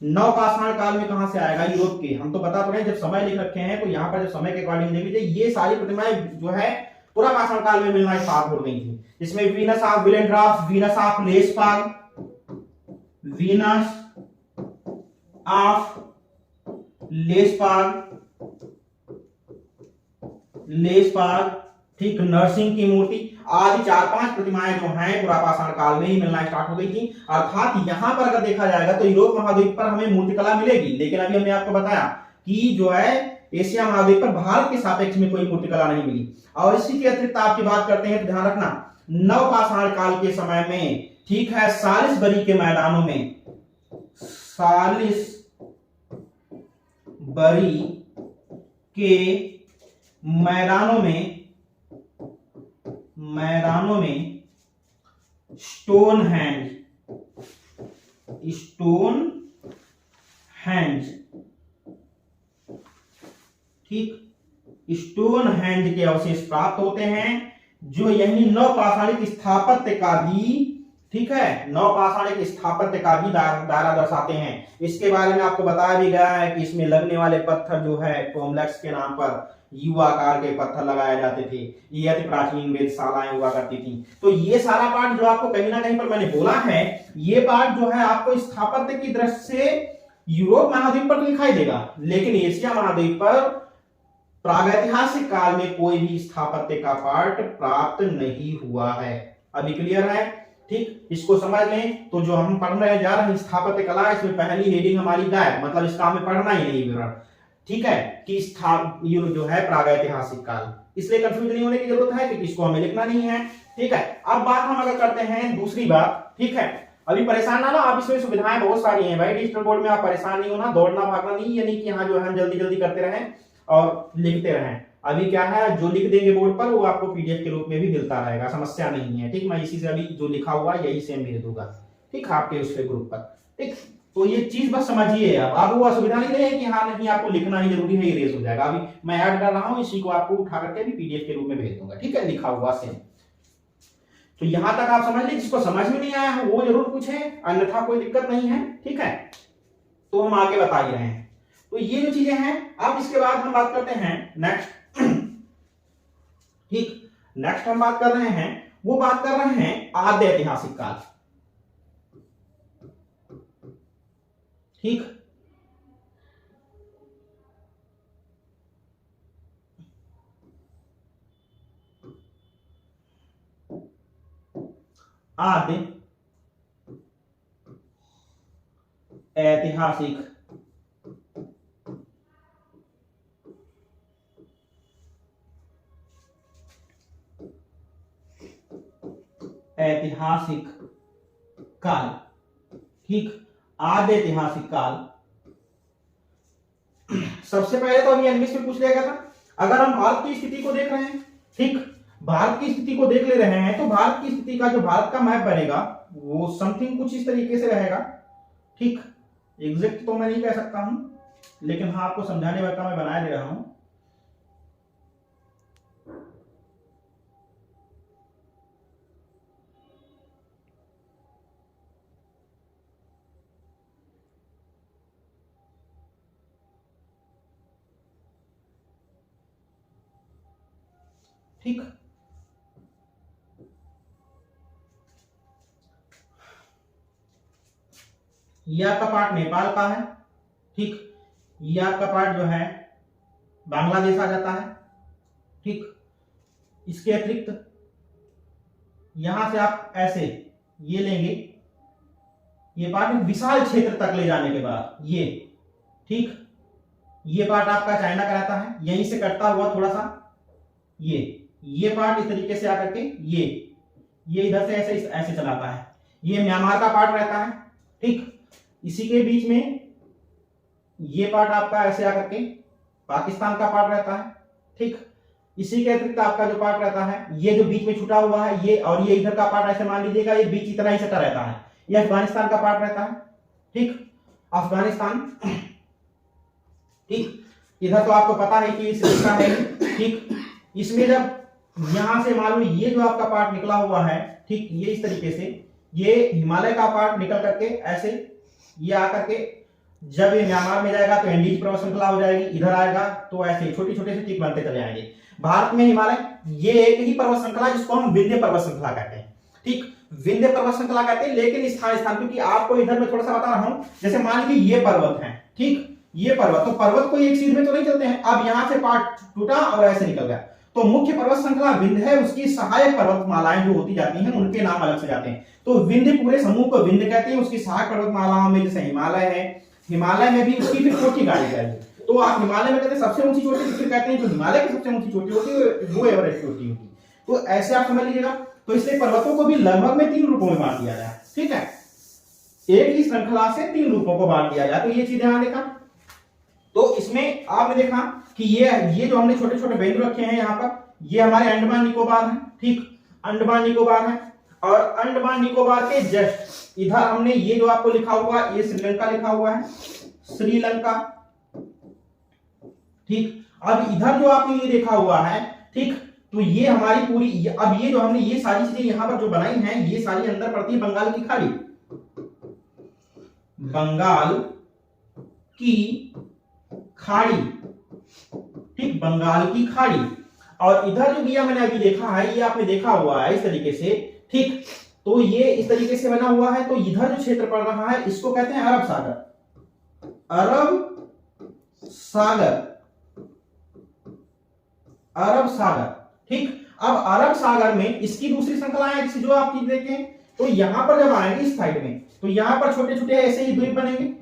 नवपाषाण काल में कहां से आएगा? यूरोप के। हम तो बता तो रहे जब समय लिख रखे हैं, तो यहाँ पर जब समय के अकॉर्डिंग देख लीजिए, ये सारी प्रतिमाएं जो है पुरापाषाण काल में मिलना स्टार्ट हो गई थी। इसमें Venus of Willendorf, Venus of Lespugue, Venus of Lespugue, ठीक, नरसिंह की मूर्ति। आदि 4-5 प्रतिमाएं जो हैं पुरापाषाण काल में ही मिलना स्टार्ट हो गई थी। अर्थात यहां पर अगर देखा जाएगा तो यूरोप महाद्वीप पर हमें मूर्तिकला मिलेगी, लेकिन अभी हमने आपको बताया कि जो है एशिया महाद्वीप पर भारत के सापेक्ष में कोई मूर्तिकला नहीं मिली। और इसी के अतिरिक्त आपकी बात करते हैं तो ध्यान रखना, नवपाषाण काल के समय में, ठीक है, सालिसबरी के मैदानों में, सालिसबरी के मैदानों में स्टोन हैंज, ठीक, स्टोन हैंज के अवशेष प्राप्त होते हैं, जो यही नवपाषाणिक स्थापत्य का भी, ठीक है, नवपाषाणिक स्थापत्य का भी दायरा दर्शाते हैं। इसके बारे में आपको बताया भी गया है कि इसमें लगने वाले पत्थर जो है क्रोमलैक्स के नाम पर यू आकार के पत्थर लगाए जाते थे। ये अति प्राचीन वेधशालाएं हुआ करती थी। तो ये सारा पार्ट जो आपको कहीं ना कहीं पर मैंने बोला है, ये पार्ट जो है आपको स्थापत्य की दृष्टि से यूरोप महाद्वीप पर दिखाई देगा, लेकिन एशिया महाद्वीप पर प्रागैतिहासिक काल में कोई भी स्थापत्य का पार्ट प्राप्त नहीं हुआ है। अभी क्लियर है? ठीक, इसको समझ लें। तो जो हम पढ़ने जा रहे हैं स्थापत्य कला, इसमें पहली हेडिंग हमारी गायब, मतलब इसका हमें पढ़ना ही नहीं विवरण, ठीक है, कि जो है प्रागैतिहासिक काल, इसलिए कंफ्यूज नहीं होने की जरूरत है क्योंकि इसको हमें लिखना नहीं है। ठीक है, अब बात हम अगर करते हैं दूसरी बात, ठीक है, अभी परेशान ना, आप इसमें सुविधाएं बहुत सारी हैं भाई, डिजिटल बोर्ड में आप परेशान नहीं होना, दौड़ना भागना नहीं, ये नहीं कि हाँ जो है हम जल्दी जल्दी करते रहें और लिखते रहें। अभी क्या है, जो लिख देंगे बोर्ड पर वो आपको पीडीएफ के रूप में भी मिलता रहेगा, समस्या नहीं है। ठीक, मैं इसी से अभी जो लिखा हुआ यही सेम भेज दूंगा, ठीक, आपके उसके ग्रुप पर। ठीक, तो ये चीज बस समझिए। अब वो असुविधा नहीं है कि हाँ नहीं आपको लिखना ही जरूरी है, इरेज हो जाएगा। अभी मैं ऐड कर रहा हूँ, इसी को आपको उठा करके भी पीडीएफ के रूप में भेज दूंगा, ठीक है, लिखा हुआ सेम। तो यहां तक आप समझ लीजिए, जिसको समझ में नहीं आया है वो जरूर पूछे, अन्यथा कोई दिक्कत नहीं है। ठीक है, तो हम आगे बता ही रहे हैं। तो ये जो चीजें हैं, अब इसके बाद हम बात करते हैं नेक्स्ट। ठीक, नेक्स्ट हम बात कर रहे हैं, वो बात कर रहे हैं आद्य ऐतिहासिक काल। ठीक, आद्य ऐतिहासिक काल। ठीक, आद्य ऐतिहासिक काल, सबसे पहले तो अभी इंग्लिश में पूछ लिया गया था। अगर हम भारत की स्थिति को देख रहे हैं, ठीक, भारत की स्थिति को देख ले रहे हैं, तो भारत की स्थिति का जो भारत का मैप बनेगा वो समथिंग कुछ इस तरीके से रहेगा। ठीक, एग्जैक्ट तो मैं नहीं कह सकता हूं, लेकिन हाँ आपको समझाने वाला मैं बना दे रहा हूं। ठीक, ये आपका पार्ट नेपाल का है। ठीक, ये आपका पार्ट जो है बांग्लादेश आ जाता है। ठीक, इसके अतिरिक्त यहां से आप ऐसे ये लेंगे, ये पार्ट विशाल क्षेत्र तक ले जाने के बाद ये, ठीक, ये पार्ट आपका चाइना का रहता है, यहीं से कटता हुआ थोड़ा सा ये पार्ट इस तरीके से आकर के ये इधर से ऐसे ऐसे चलाता है, ये म्यांमार का पार्ट रहता है। ठीक, इसी के बीच में ये पार्ट आपका ऐसे आकर के पाकिस्तान का पार्ट रहता है। ठीक, इसी के अतिरिक्त आपका जो पार्ट रहता है, ये जो बीच में छुटा हुआ है ये, और ये इधर का पार्ट ऐसे मान लीजिएगा, ये बीच इतना ही सटा रहता है, ये अफगानिस्तान का पार्ट रहता है। ठीक, अफगानिस्तान। ठीक, इधर तो आपको पता है कि इस रिश्ता है। ठीक, इसमें जब यहां से मान लो ये जो आपका पार्ट निकला हुआ है, ठीक, ये इस तरीके से ये हिमालय का पार्ट निकल करके ऐसे ये आकर के जब ये म्यांमार में जाएगा तो एंडीज पर्वत श्रृंखला हो जाएगी, इधर आएगा तो ऐसे छोटे छोटे से टिक बनते चले जाएंगे। भारत में हिमालय ये एक ही पर्वत श्रृंखला जिसको हम विंध्य पर्वत श्रृंखला कहते हैं। ठीक, विंध्य पर्वत श्रृंखला कहते हैं, लेकिन स्थान स्थान, क्योंकि आपको इधर में थोड़ा सा बता रहा हूं, जैसे मान लीजिए ये पर्वत है, ठीक, ये पर्वत, तो पर्वत को एक सीध में तो नहीं चलते हैं। अब यहां से पार्ट टूटा और ऐसे निकल गया, तो मुख्य पर्वत श्रृंखला विंध्य है, उसकी सहायक पर्वतमालाएं जो होती जाती हैं उनके नाम अलग से जाते हैं। तो विंध्य पूरे समूह को विंध्य कहते हैं। उसकी सहायक पर्वतमालाओं में जैसे हिमालय है, हिमालय में भी उसकी फिर चोटी गाड़ी जाएगी। तो आप हिमालय में कहते हैं सबसे ऊंची चोटी, फिर कहते हैं जो हिमालय की सबसे ऊंची चोटी होती है वो एवरेस्ट चोटी होती है। तो ऐसे आप समझ लीजिएगा। तो इसलिए पर्वतों को भी लगभग में 3 रूपों में बांट दिया गया है, ठीक है। एक ही श्रृंखला से 3 रूपों को बांट दिया गया। तो ये चीज ध्यान देखा। तो इसमें आपने देखा कि ये जो हमने छोटे छोटे बिंदु रखे हैं यहाँ पर, ये हमारे अंडमान निकोबार है, ठीक, अंडमान निकोबार है। और अंडमान निकोबार के जस्ट इधर हमने ये जो आपको लिखा हुआ, ये श्रीलंका लिखा हुआ है, श्रीलंका, ठीक। अब इधर जो आपने ये देखा हुआ है, ठीक, तो ये हमारी पूरी, अब ये जो हमने ये सारी चीजें यहां पर जो बनाई हैं, ये सारी अंदर पड़ती है बंगाल की खाड़ी, बंगाल की खाड़ी, ठीक, बंगाल की खाड़ी। और इधर जो दिया मैंने अभी देखा है, ये आपने देखा हुआ है इस तरीके से, ठीक। तो ये इस तरीके से बना हुआ है। तो इधर जो क्षेत्र पड़ रहा है इसको कहते हैं अरब सागर, अरब सागर, अरब सागर, ठीक। अब अरब सागर में इसकी दूसरी श्रृंखलाएं है जो आप चीज देखें, तो यहां पर जब आएंगे इस साइड में, तो यहां पर छोटे छोटे ऐसे ही द्वीप बनेंगे,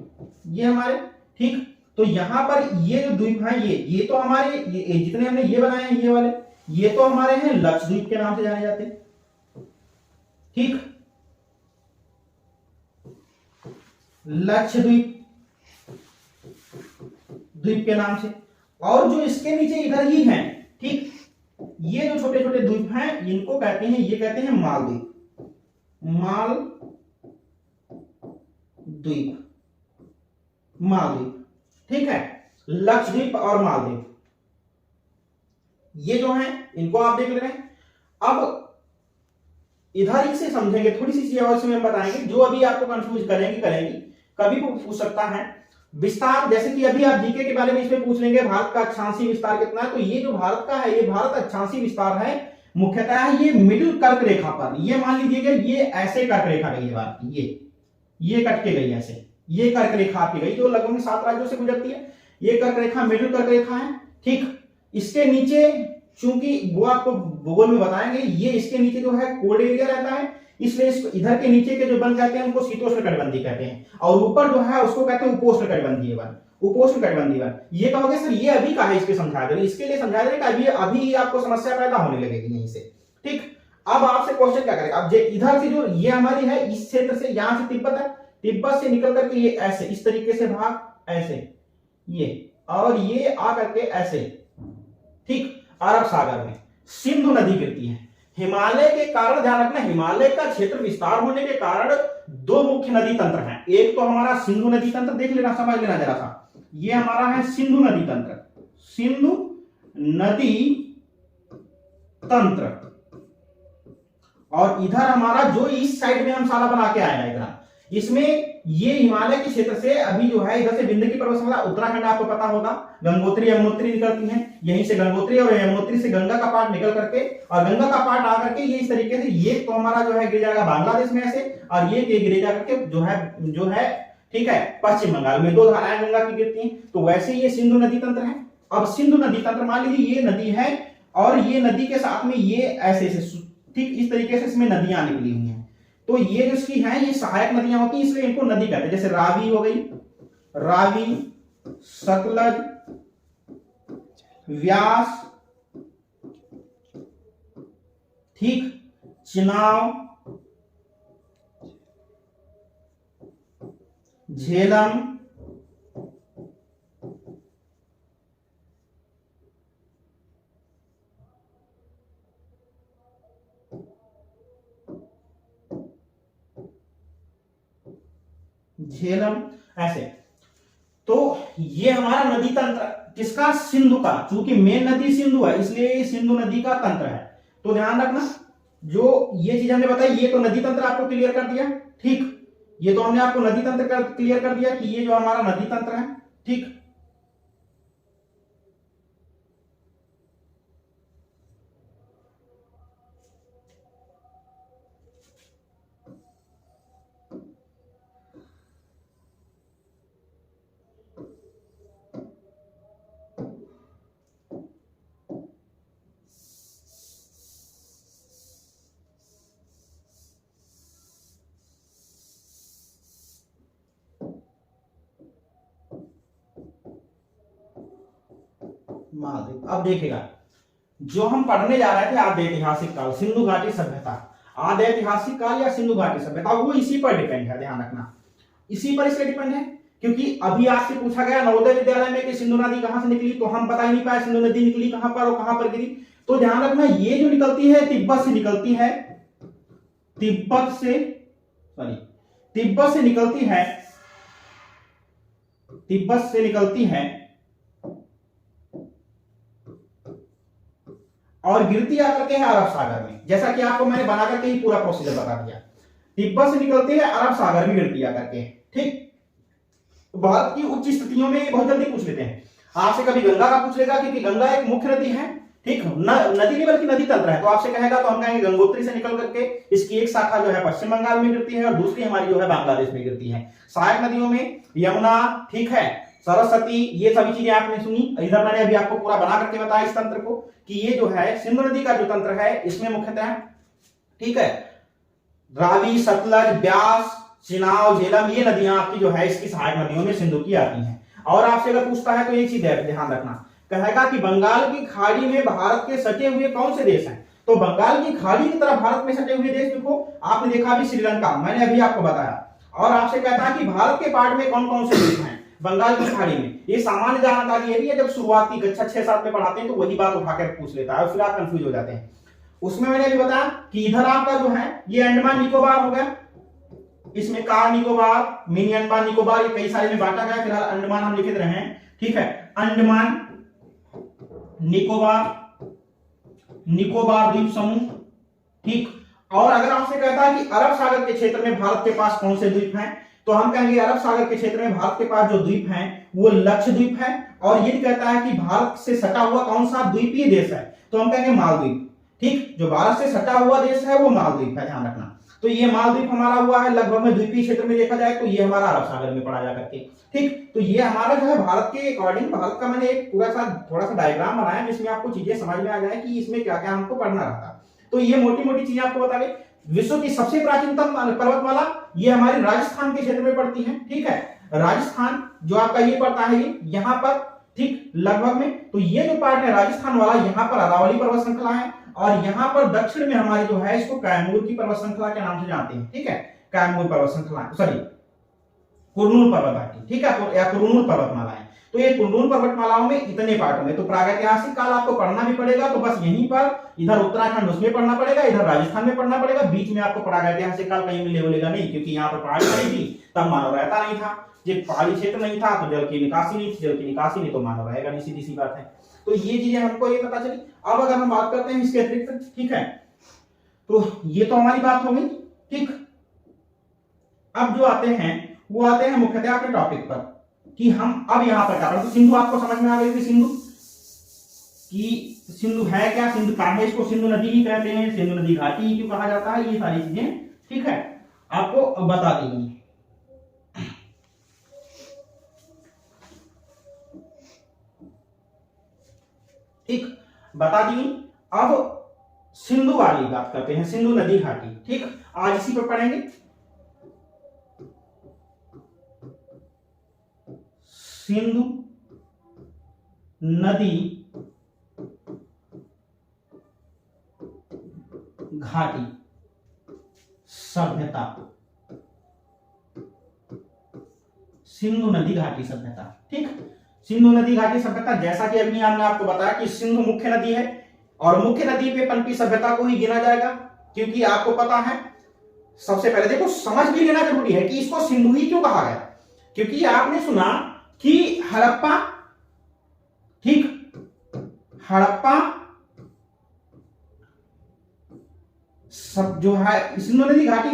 ये हमारे, ठीक। तो यहां पर ये जो द्वीप हैं, ये तो हमारे जितने हमने ये बनाए हैं, ये वाले, ये तो हमारे हैं लक्षद्वीप के नाम से जाने जाते हैं, ठीक, लक्षद्वीप, द्वीप के नाम से। और जो इसके नीचे इधर ही हैं, ठीक, ये जो छोटे छोटे द्वीप हैं इनको कहते हैं, ये कहते हैं मालदीव, मालदीव, मालदीव, ठीक है, लक्षद्वीप और मालदीव, ये जो हैं इनको आप देख ले रहे हैं। अब इधर ही से समझेंगे, थोड़ी सी चीजें और इसमें हम बताएंगे जो अभी आपको कंफ्यूज करेंगी, कभी पूछ सकता है विस्तार। जैसे कि अभी आप जीके के बारे में इसमें पूछ लेंगे, भारत का अक्षांशीय विस्तार कितना है, तो ये जो भारत का है, ये भारत अक्षांशीय विस्तार है, मुख्यतः है ये मिडिल कर्क रेखा पर। ये मान लीजिएगा ये ऐसे कर्क रेखा गई है भारत की, ये कट के गई ऐसे, ये कर्क रेखा आपकी गई जो लगभग 7 राज्यों से गुजरती है। ये कर्क रेखा मिडिल कर्क रेखा है, ठीक। इसके नीचे चूंकि वो आपको भूगोल में बताएंगे, ये इसके नीचे जो है कोल्ड एरिया रहता है, इसलिए इसको इधर के नीचे के जो वन कहते हैं उनको शीतोष्ण कटिबंधीय कहते हैं, और ऊपर जो है उसको कहते हैं उपोष्ण कटिबंधीय वन, उपोष्ण कटिबंधीय वन। ये कहोगे सर ये अभी का है, इसके समझा दे, इसके लिए समझा दे कि अभी आपको समस्या पैदा होने लगेगी यहीं से, ठीक। अब आपसे क्वेश्चन क्या करेगा, अब इधर से जो ये हमारी है इस क्षेत्र से, यहां से तिब्बत है, तिब्बत से निकल करके ये ऐसे इस तरीके से भाग ऐसे ये, और ये आ करके ऐसे, ठीक, अरब सागर में सिंधु नदी गिरती है। हिमालय के कारण ध्यान रखना, हिमालय का क्षेत्र विस्तार होने के कारण 2 मुख्य नदी तंत्र हैं। एक तो हमारा सिंधु नदी तंत्र, देख लेना, समझ लेना जरा सा, ये हमारा है सिंधु नदी तंत्र, सिंधु नदी तंत्र। और इधर हमारा जो इस साइड में हम सारा बना के आए हैं इधर, इसमें ये हिमालय के क्षेत्र से अभी जो है इधर से विंध्य की पर्वतश्रृंखला, उत्तराखंड आपको पता होगा, गंगोत्री यमुनोत्री निकलती हैं, यहीं से गंगोत्री और यमुनोत्री से गंगा का पार्ट निकल करके, और गंगा का पार्ट आकर के ये इस तरीके से, ये तो हमारा जो है गिर जाएगा बांग्लादेश में ऐसे, और ये गिर जाकर के जो है ठीक है पश्चिम बंगाल में। 2 धाराएं गंगा की गिरती हैं, तो वैसे ये सिंधु नदी तंत्र है। अब सिंधु नदी तंत्र मान लीजिए ये नदी है, और ये नदी के साथ में ये ऐसे ठीक इस तरीके से इसमें नदियां निकली हुई हैं। तो ये जो इसकी है ये सहायक नदियां होती हैं, इसलिए इनको नदी कहते हैं। जैसे रावी हो गई, रावी, सतलज, व्यास, ठीक, चिनाव, झेलम, झेलम, ऐसे। तो ये हमारा नदी तंत्र किसका, सिंधु का, चूंकि मेन नदी सिंधु है इसलिए ये सिंधु नदी का तंत्र है। तो ध्यान रखना, जो ये चीज हमने बताई, ये तो नदी तंत्र आपको क्लियर कर दिया, ठीक, ये तो हमने आपको नदी तंत्र क्लियर कर दिया कि ये जो हमारा नदी तंत्र है, ठीक। मालदीव। अब देखिएगा जो हम पढ़ने जा रहे थे आद्य ऐतिहासिक काल, सिंधु घाटी सभ्यता, आद्य ऐतिहासिक काल या सिंधु घाटी सभ्यता, वो इसी पर डिपेंड है, ध्यान रखना इसी पर इसके डिपेंड है। क्योंकि अभी आपसे पूछा गया नवोदय विद्यालय में कि सिंधु नदी कहां से निकली, तो हम बता ही नहीं पाए सिंधु नदी निकली कहां पर और कहां पर गिरी। तो ध्यान रखना ये जो निकलती है तिब्बत से निकलती है, तिब्बत से निकलती है और गिरती आकर के है अरब सागर में। जैसा कि आपको मैंने बना करके ही पूरा प्रोसीजर बता दिया, तिब्बत से निकलती है अरब सागर में गिरती आकर के। ठीक, भारत की उच्च स्थितियों में बहुत जल्दी पूछ लेते हैं आपसे, कभी गंगा का पूछ लेगा क्योंकि गंगा एक मुख्य नदी है। ठीक, नदी नहीं बल्कि नदी तंत्र है, तो आपसे कहेगा तो हम कहेंगे गंगोत्री से निकल करके इसकी एक शाखा जो है पश्चिम बंगाल में गिरती है और दूसरी हमारी जो है बांग्लादेश में गिरती है। सहायक नदियों में यमुना, ठीक है, सरस्वती, ये सभी चीजें आपने सुनी। इधर मैंने अभी आपको पूरा बना करके बताया इस तंत्र को कि ये जो है सिंधु नदी का जो तंत्र है इसमें मुख्यतः, ठीक है, रावी, सतलज, ब्यास, चिनाब, झेलम, ये नदियां आपकी जो है इसकी सहायक नदियों में सिंधु की आती हैं। और आपसे अगर पूछता है तो एक चीज ध्यान रखना, कहेगा कि बंगाल की खाड़ी में भारत के सटे हुए कौन से देश हैं, तो बंगाल की खाड़ी की तरफ भारत में सटे हुए देश देखो, आपने देखा अभी श्रीलंका, मैंने अभी आपको बताया। और आपसे कहता है कि भारत के पार्ट में कौन कौन से देश हैं बंगाल की खाड़ी में। ये सामान्य जानकारी है, जब शुरुआती कक्षा 6-7 में पढ़ाते हैं तो वही बात उठाकर पूछ लेता है और फिर आप कंफ्यूज हो जाते हैं। उसमें मैंने अभी बताया कि इधर आपका जो है ये अंडमान निकोबार हो गया, इसमें कार निकोबार, मिनी अंडमान निकोबार, ये कई सारे में बांटा गया, फिलहाल अंडमान हम लिख रहे हैं। ठीक है, अंडमान निकोबार द्वीप समूह। ठीक, और अगर आपसे कहता है कि अरब सागर के क्षेत्र में भारत के पास कौन से द्वीप हैं, तो हम कहेंगे अरब सागर के क्षेत्र में भारत के पास जो द्वीप हैं वो लक्षद्वीप है। और ये कहता है कि भारत से सटा हुआ कौन सा द्वीपीय देश है, तो हम कहेंगे मालदीव। ठीक, जो भारत से सटा हुआ देश है वो मालदीव है, ध्यान रखना। तो ये मालदीव हमारा हुआ है लगभग में द्वीपीय क्षेत्र में देखा जाए तो ये हमारा अरब सागर में पड़ा जा करके। ठीक, तो ये हमारा जो है भारत के अकॉर्डिंग, भारत का मैंने एक पूरा सा थोड़ा सा डायग्राम बनाया जिसमें आपको चीजें समझ में आ जाए कि इसमें क्या क्या हमको पढ़ना रहता। तो ये मोटी मोटी चीजें आपको बता गई। विश्व की सबसे प्राचीनतम पर्वतमाला ये हमारी राजस्थान के क्षेत्र में पड़ती है। ठीक है, राजस्थान जो आपका ये पड़ता है ये यहाँ पर, ठीक, लगभग में। तो ये जो पार्ट है राजस्थान वाला, यहाँ पर अरावली पर्वत श्रृंखला है और यहाँ पर दक्षिण में हमारी जो है इसको कैमूर की पर्वत श्रृंखला के नाम से जानते हैं। ठीक है, कैमूर पर्वत श्रृंखला, सॉरी कुरनूल पर्वत घाटी, ठीक है, या कुरनूल पर्वतमाला है। तो ये कुरनूल पर्वतमालाओं में इतने पार्ट में, तो प्रागैतिहासिक काल आपको पढ़ना भी पड़ेगा, तो बस यहीं पर इधर उत्तराखंड उसमें पढ़ना पड़ेगा, इधर राजस्थान में पढ़ना पड़ेगा। बीच में आपको प्रागैतिहासिक काल कहीं मिलेगा नहीं, क्योंकि यहाँ पर पहाड़ी नहीं थी, तब मानव रहता नहीं था। जब पहाड़ी क्षेत्र नहीं था तो जल की निकासी नहीं थी, जल की निकासी नहीं तो मानव रहेगा नहीं, सीधी सी बात है। तो ये चीजें हमको ये पता चली। अब अगर हम बात करते हैं इसके अतिरिक्त, ठीक है, तो ये तो हमारी बात हो गई। ठीक, अब जो आते हैं वो आते हैं मुख्यतः अपने टॉपिक पर कि हम अब यहां पर क्या पढ़ें। तो सिंधु आपको समझ में आ गई थी, सिंधु है क्या, सिंधु कहां है, इसको सिंधु नदी ही कहते हैं, सिंधु नदी घाटी क्यों कहा जाता है, ये सारी चीजें, ठीक है, आपको बता दी गई। ठीक, बता दी। अब सिंधु वाली बात करते हैं, सिंधु नदी घाटी। ठीक, आज इसी पर पढ़ेंगे। सिंधु नदी घाटी सभ्यता, सिंधु नदी घाटी सभ्यता। ठीक, सिंधु नदी घाटी सभ्यता, जैसा कि अभी हमने आपको बताया कि सिंधु मुख्य नदी है और मुख्य नदी पे पनपी सभ्यता को ही गिना जाएगा, क्योंकि आपको पता है, सबसे पहले देखो समझ भी लेना जरूरी है कि इसको सिंधु ही क्यों कहा गया, क्योंकि आपने सुना कि हड़प्पा, ठीक, हड़प्पा सब जो है सिंधु नदी घाटी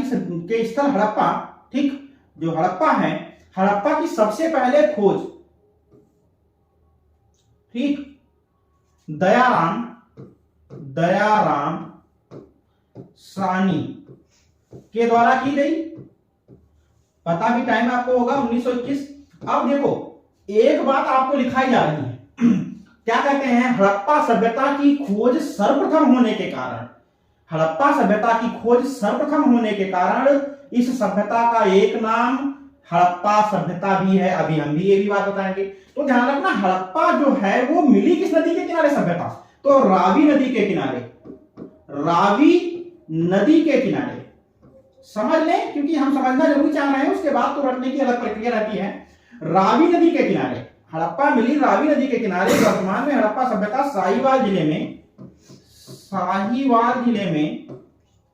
के स्थल हड़प्पा, ठीक, जो हड़प्पा है, हड़प्पा की सबसे पहले खोज, ठीक, दयाराम सानी के द्वारा की गई। पता भी टाइम आपको होगा 1921। अब देखो एक बात आपको लिखाई जा रही है क्या कहते हैं, हड़प्पा सभ्यता की खोज सर्वप्रथम होने के कारण, हड़प्पा सभ्यता की खोज सर्वप्रथम होने के कारण इस सभ्यता का एक नाम हड़प्पा सभ्यता भी है, अभी हम भी ये भी बात बताएंगे। तो ध्यान रखना, हड़प्पा जो है वो मिली किस नदी के किनारे सभ्यता, तो रावी नदी के किनारे, रावी नदी के किनारे। समझ लें, क्योंकि हम समझना जरूरी चाह रहे हैं, उसके बाद तो रटने की अलग प्रक्रिया रहती है। रावी नदी के किनारे हड़प्पा मिली, रावी नदी के किनारे। वर्तमान में हड़प्पा सभ्यता साहिवाल जिले में, साहिवाल जिले में,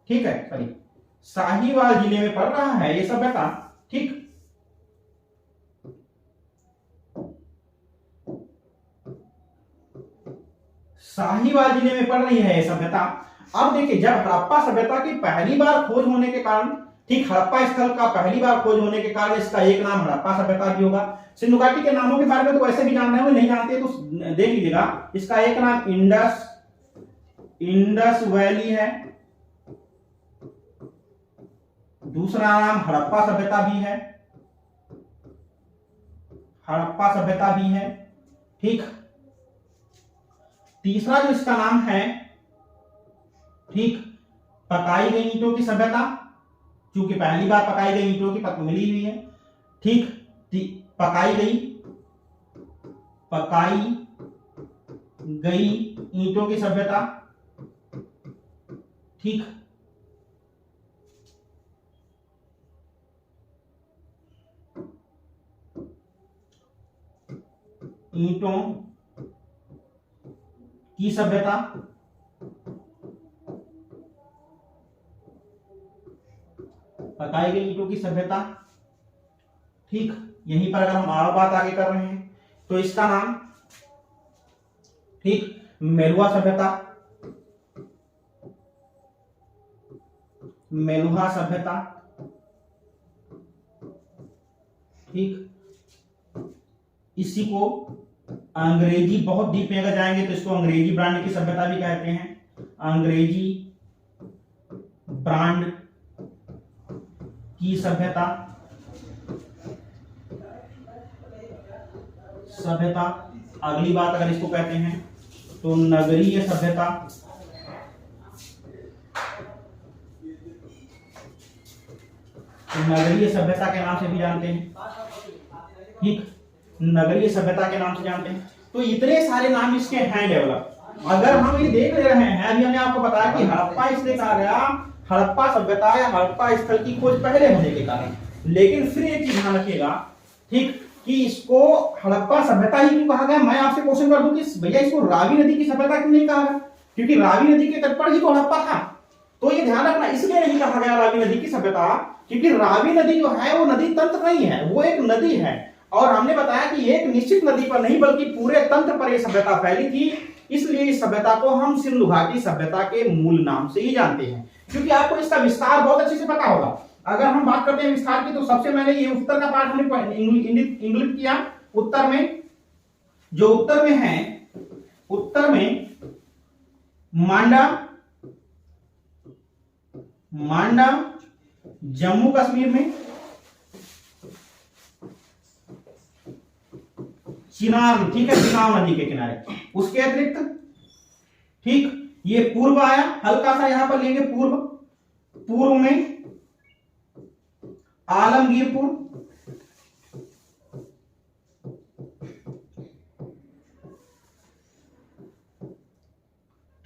ठीक है, सॉरी, साहिवाल जिले में पड़ रहा है ये सभ्यता, ठीक। साहिवाल जिले में पड़ रही है ये सभ्यता। अब देखिए, जब हड़प्पा सभ्यता की पहली बार खोज होने के कारण, ठीक, हड़प्पा स्थल का पहली बार खोज होने के कारण इसका एक नाम हड़प्पा सभ्यता भी होगा। सिंधु घाटी के नामों के बारे में तो वैसे भी जानना है, वो नहीं जानते तो देख लीजिएगा। इसका एक नाम इंडस वैली है, दूसरा नाम हड़प्पा सभ्यता भी है, हड़प्पा सभ्यता भी है, ठीक। तीसरा जो इसका नाम है, ठीक, पकाई गई ईंटों की सभ्यता, क्योंकि पहली बार पकाई गई ईंटों की पत्ती मिली हुई है, ठीक। पकाई गई ईंटों की सभ्यता, ठीक। ईंटों की सभ्यता, पकाई गई ईंटों की सभ्यता, ठीक। यहीं पर अगर हम और बात आगे कर रहे हैं तो इसका नाम, ठीक, मेलुहा सभ्यता, मेलुहा सभ्यता, ठीक। इसी को अंग्रेजी, बहुत डीप में अगर जाएंगे तो इसको अंग्रेजी ब्रांड की सभ्यता भी कहते हैं, अंग्रेजी ब्रांड की सभ्यता, सभ्यता। अगली बात अगर इसको कहते हैं तो नगरीय सभ्यता, नगरीय सभ्यता के नाम से भी जानते हैं, ठीक, नगरीय सभ्यता के नाम से जानते हैं। तो इतने सारे नाम इसके हैं डेवलप। अगर हम ये देख रहे हैं, अभी हमने आपको बताया कि हड़प्पा इसलिए कहा गया, हड़प्पा सभ्यता या हड़प्पा स्थल की खोज पहले होने के कारण। लेकिन फिर एक चीज ध्यान रखिएगा, ठीक, कि इसको हड़प्पा सभ्यता ही क्यों कहा गया। मैं आपसे क्वेश्चन कर दूं कि भैया इसको रावी नदी की सभ्यता क्यों नहीं कहा गया, क्योंकि रावी नदी के तट पर ही तो हड़प्पा था। तो ये ध्यान रखना, इसलिए नहीं कहा गया रावी नदी की सभ्यता, क्योंकि रावी नदी जो है वो नदी तंत्र नहीं है, वो एक नदी है। और हमने बताया कि एक निश्चित नदी पर नहीं बल्कि पूरे तंत्र पर यह सभ्यता फैली थी। इसलिए इस सभ्यता को हम सिंधु घाटी सभ्यता के मूल नाम से ही जानते हैं, क्योंकि आपको इसका विस्तार बहुत अच्छे से पता होगा। अगर हम बात करते हैं विस्तार की, तो सबसे पहले ये उत्तर का पार्ट हमने इंगित किया। उत्तर में, जो उत्तर में है, उत्तर में मांडा जम्मू कश्मीर में, चिनाब, ठीक है, चिनाब नदी के किनारे। उसके अतिरिक्त, ठीक, ये पूर्व आया, हल्का सा यहां पर लेंगे पूर्व, पूर्व में आलमगीरपुर,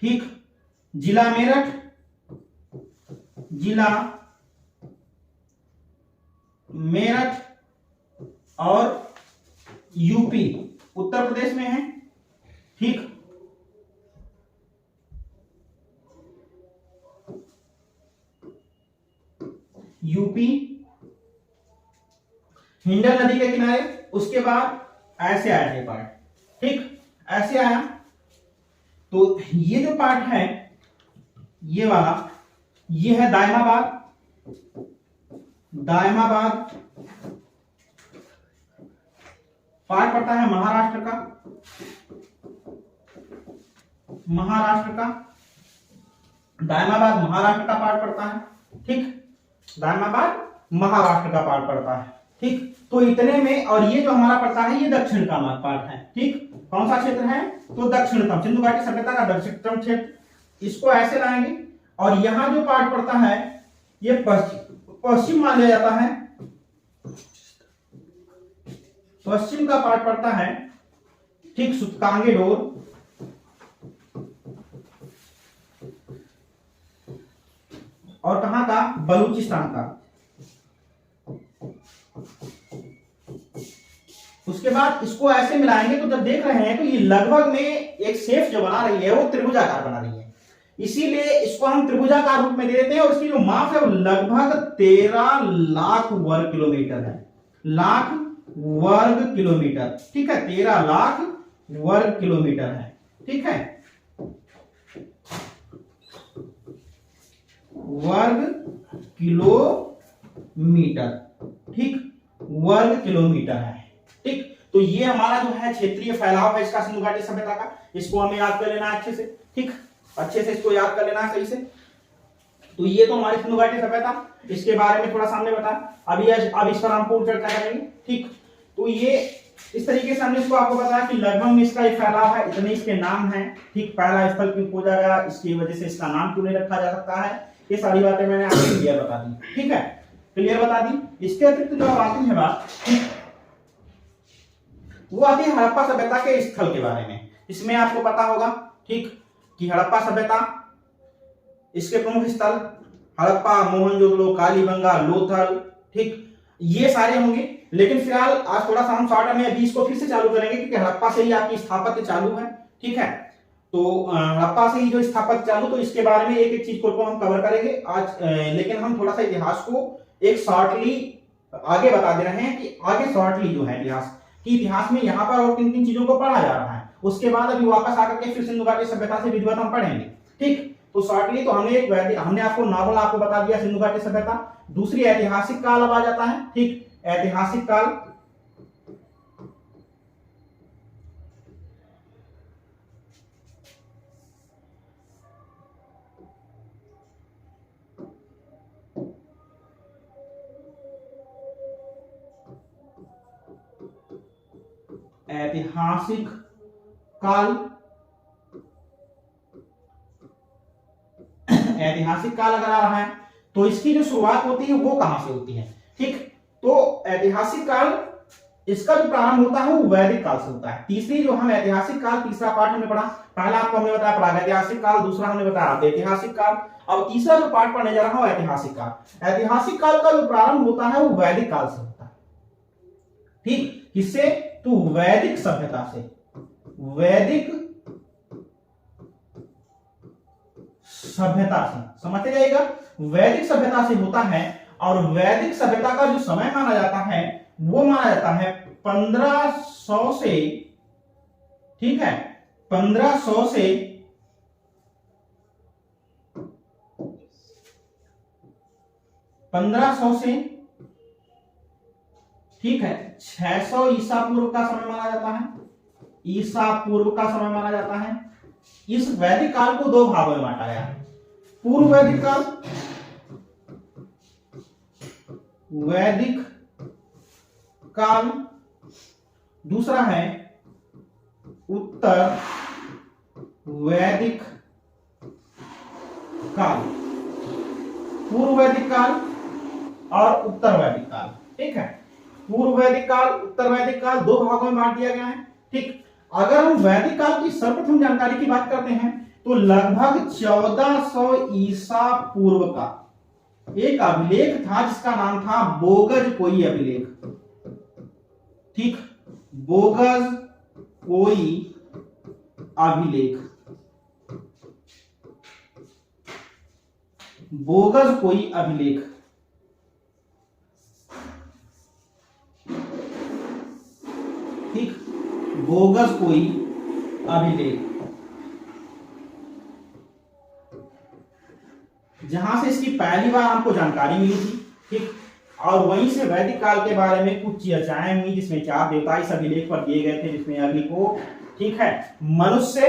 ठीक, जिला मेरठ, जिला मेरठ और यूपी, उत्तर प्रदेश में है, ठीक। यूपी, हिंडल नदी के किनारे। उसके बाद ऐसे आया ये पार्ट, ठीक, ऐसे आया। तो ये जो पार्ट है, ये वाला, ये है दायमाबाद, दायमाबाद पार्ट पड़ता है महाराष्ट्र का, महाराष्ट्र का, दायमाबाद महाराष्ट्र का पार्ट पड़ता है, ठीक, दायमाबाद महाराष्ट्र का पार्ट पड़ता है, ठीक। तो इतने में, और ये जो हमारा पड़ता है ये दक्षिण का पार्ट है, ठीक। कौन सा क्षेत्र है, तो दक्षिणतम, सिंधु घाटी सभ्यता का दक्षिणतम क्षेत्र। इसको ऐसे लाएंगे और यहां जो पार्ट पड़ता है ये पश्चिम मान लिया जाता है, पश्चिम का पार्ट पड़ता है ठीक सूतकांगे डोर, और कहां का, बलूचिस्तान का। उसके बाद इसको ऐसे मिलाएंगे तो जब देख रहे हैं तो ये लगभग में एक शेप जो बना रही है वो त्रिभुजाकार बना रही है, इसीलिए इसको हम त्रिभुजाकार रूप में दे देते हैं। और इसकी जो माप है वो लगभग 13 लाख वर्ग किलोमीटर है, लाख वर्ग किलोमीटर, ठीक है, 13 लाख वर्ग किलोमीटर है, ठीक है, वर्ग किलोमीटर, ठीक, वर्ग किलोमीटर है, ठीक। तो ये हमारा जो है क्षेत्रीय फैलाव है इसका सिंधु घाटी सभ्यता का, इसको हमें याद कर लेना है अच्छे से, ठीक, अच्छे से इसको याद कर लेना है सही से। तो ये तो हमारी सिंधु घाटी सभ्यता, इसके बारे में थोड़ा सामने बता, अब इस पर हम पूर्ण चर्चा करेंगे, ठीक। तो ये इस तरीके से हमने इसको आपको बताया कि लगभग में इसका एक फैलाव है, इतने इसके नाम हैं, ठीक, पहला स्थल क्यों खोजा गया, इसकी वजह से इसका नाम क्यों नहीं रखा जा सकता है, ये सारी बातें मैंने आपको क्लियर बता दी, ठीक है, क्लियर बता दी। इसके अतिरिक्त जो आती है बात, ठीक, वो आती है हड़प्पा सभ्यता के स्थल के बारे में। इसमें आपको पता होगा, ठीक, कि हड़प्पा सभ्यता, इसके प्रमुख स्थल हड़प्पा, मोहनजोदड़ो, कालीबंगा, लोथल, ठीक, ये सारे होंगे। लेकिन फिलहाल आज थोड़ा सा हम शॉर्ट में अभी इसको फिर से चालू करेंगे क्योंकि हड़प्पा से ही आपकी स्थापत्य चालू है, ठीक है। तो हड़प्पा से ही जो स्थापत्य चालू, तो इसके बारे में एक एक चीज को हम कवर करेंगे आज, लेकिन हम थोड़ा सा इतिहास को एक शॉर्टली आगे बता दे रहे हैं कि आगे शॉर्टली जो है इतिहास में यहाँ पर और किन किन चीजों को पढ़ा जा रहा है, उसके बाद अभी वापस आकर के फिर सिंधु घाटी सभ्यता से विधिवत हम पढ़ेंगे, ठीक। तो शॉर्टली तो हमने आपको नॉर्मल आपको बता दिया सिंधु घाटी सभ्यता। दूसरी ऐतिहासिक काल अब आ जाता है, ठीक, ऐतिहासिक काल, ऐतिहासिक काल, ऐतिहासिक काल अगर आ रहा है तो इसकी जो शुरुआत होती है वो कहां से होती है, ठीक। तो ऐतिहासिक काल, इसका जो प्रारंभ होता है वो वैदिक काल से होता है। तीसरी जो हम ऐतिहासिक काल, तीसरा पार्ट हमने पढ़ा, पहला आपको हमने बताया प्रागैतिहासिक काल, दूसरा हमने बताया ऐतिहासिक काल, अब तीसरा जो पार्ट पढ़ने जा रहा हूं ऐतिहासिक काल। ऐतिहासिक काल का जो प्रारंभ होता है वो वैदिक काल से होता है, ठीक, किससे, तो वैदिक सभ्यता से, वैदिक सभ्यता से, समझते जाइएगा, वैदिक सभ्यता से होता है। और वैदिक सभ्यता का जो समय माना जाता है वो माना जाता है 1500 से, ठीक है, 1500 से 1500 से, ठीक है, 600 ईसा पूर्व का समय माना जाता है, ईसा पूर्व का समय माना जाता है। इस वैदिक काल को दो भागों में बांटा गया, पूर्व वैदिक काल, वैदिक काल, दूसरा है उत्तर वैदिक काल, पूर्व वैदिक काल और उत्तर वैदिक काल, ठीक है। पूर्व वैदिक काल, उत्तर वैदिक काल, दो भागों में बांट दिया गया है, ठीक। अगर हम वैदिक काल की सर्वप्रथम जानकारी की बात करते हैं तो लगभग 1400 ईसा पूर्व का एक अभिलेख था जिसका नाम था बोगज कोई अभिलेख, ठीक, बोगज कोई अभिलेख, बोगज कोई अभिलेख, ठीक, बोगज कोई अभिलेख, जहां से इसकी पहली बार हमको जानकारी मिली थी, ठीक। और वहीं से वैदिक काल के बारे में कुछ चर्चाएं हुई जिसमें 4 देवता इस अभिलेख पर दिए गए थे, जिसमें अग्नि को, ठीक है, मनुष्य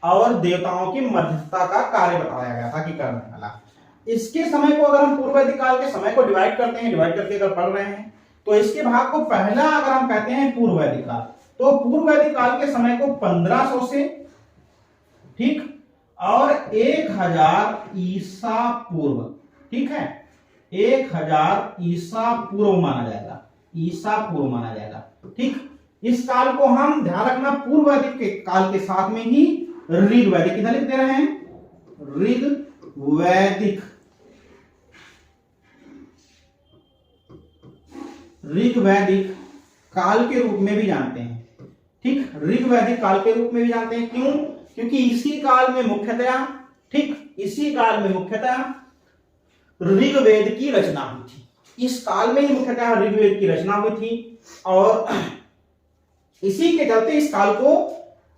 और देवताओं की मध्यस्थता का कार्य बताया गया था कि करने वाला। इसके समय को अगर हम पूर्व वैदिक काल के समय को डिवाइड करते हैं, डिवाइड करके अगर पढ़ रहे हैं तो इसके भाग को पहला अगर हम कहते हैं पूर्व वैदिक काल, तो पूर्व वैदिक काल के समय को 1500 से, ठीक, और 1000 ईसा पूर्व, ठीक है, 1000 ईसा पूर्व माना जाएगा, ईसा पूर्व माना जाएगा, ठीक, इस काल को हम ध्यान रखना पूर्व वैदिक के काल के साथ में ही ऋग वैदिक, किधर लिख दे रहे हैं, ऋग वैदिक, ऋग वैदिक काल के रूप में भी जानते हैं। ठीक, ऋग वैदिक काल के रूप में भी जानते हैं। क्यों? क्योंकि इसी काल में मुख्यतया, ठीक, इसी काल में मुख्यतः ऋग्वेद की रचना हुई थी। इस काल में ही मुख्यतः ऋग्वेद की रचना हुई थी और इसी के चलते इस काल को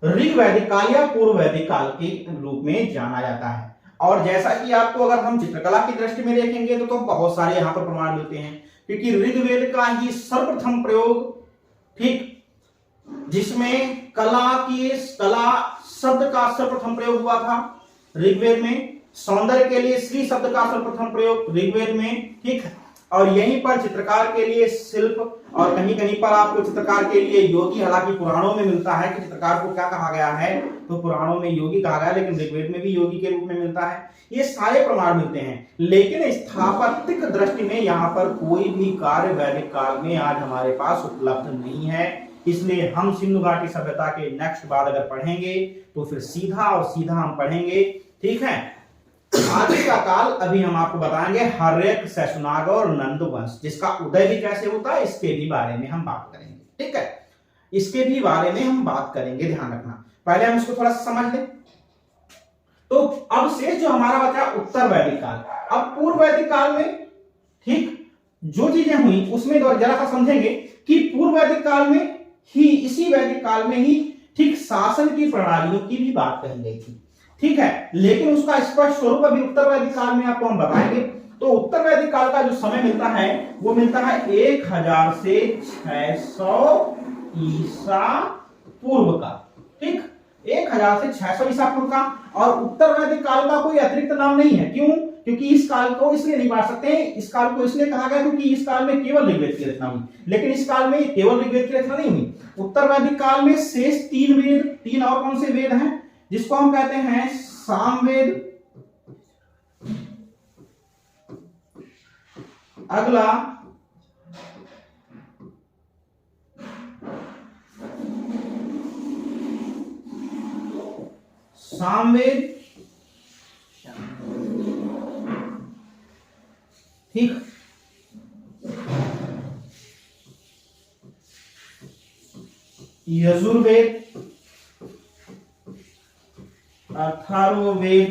ऋग्वैदिक काल या पूर्व वैदिक काल के रूप में जाना जाता है। और जैसा कि आपको अगर हम चित्रकला की दृष्टि में देखेंगे तो बहुत सारे यहां पर प्रमाण मिलते हैं, क्योंकि ऋग्वेद का ही सर्वप्रथम प्रयोग, ठीक, जिसमें कला शब्द का सर्वप्रथम प्रयोग हुआ था ऋग्वेद में, सौंदर्य के लिए श्री शब्द का सर्वप्रथम प्रयोग ऋग्वेद में, ठीक, और यहीं पर चित्रकार के लिए शिल्प, और कहीं कहीं पर आपको चित्रकार के लिए योगी, हालांकि पुराणों में मिलता है कि चित्रकार को क्या कहा गया है, तो पुराणों में योगी कहा गया, लेकिन ऋग्वेद में भी योगी के रूप में मिलता है। ये सारे प्रमाण मिलते हैं, लेकिन स्थापत्यिक दृष्टि में यहाँ पर कोई भी कार्य वैदिक काल में आज हमारे पास उपलब्ध नहीं है। इसलिए हम सिंधु घाटी सभ्यता के नेक्स्ट बाद अगर पढ़ेंगे तो फिर सीधा और सीधा हम पढ़ेंगे, ठीक है। आगे का काल अभी हम आपको बताएंगे हर्यक, शैशुनाग और नंद वंश, जिसका उदय भी कैसे होता है इसके भी बारे में हम बात करेंगे, ठीक है, इसके भी बारे में हम बात करेंगे, ध्यान रखना। पहले हम इसको थोड़ा सा समझ लें। तो अब से जो हमारा बचा उत्तर वैदिक काल, अब पूर्व वैदिक काल में, ठीक, जो चीजें हुई उसमें जरा सा समझेंगे कि पूर्व वैदिक काल में ही, इसी वैदिक काल में ही, ठीक, शासन की प्रणालियों की भी बात कही गई थी, ठीक है, लेकिन उसका स्पष्ट स्वरूप अभी उत्तर वैदिक काल में आपको हम बताएंगे। तो उत्तर वैदिक काल का जो समय मिलता है वो मिलता है 1000 से 600 ईसा पूर्व का, ठीक, 1000 से 600 ईसा पूर्व का। और उत्तर वैदिक काल का कोई अतिरिक्त नाम नहीं है। क्यों? क्योंकि इस काल को इसलिए नहीं पढ़ सकते, इस काल को इसलिए कहा गया क्योंकि इस काल में केवल ऋग्वेद की रचना हुई, लेकिन इस काल में केवल ऋग्वेद की रचना नहीं हुई। उत्तर वैदिक काल में शेष 3 वेद, 3 और कौन से वेद हैं, जिसको हम कहते हैं सामवेद, अगला सामवेद, ठीक, यजुर्वेद, अथर्ववेद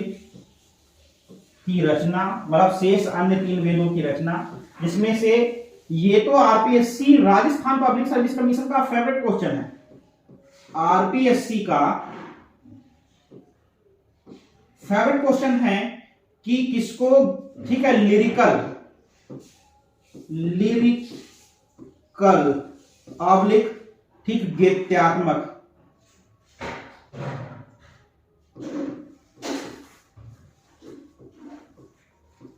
की रचना, मतलब शेष अन्य 3 वेदों की रचना, जिसमें से ये तो RPSC Rajasthan public service commission का फेवरेट क्वेश्चन है। आरपीएससी का फेवरेट क्वेश्चन है कि किसको, ठीक है, लिरिकल ऑब्लिक, ठीक, गीत्यात्मक,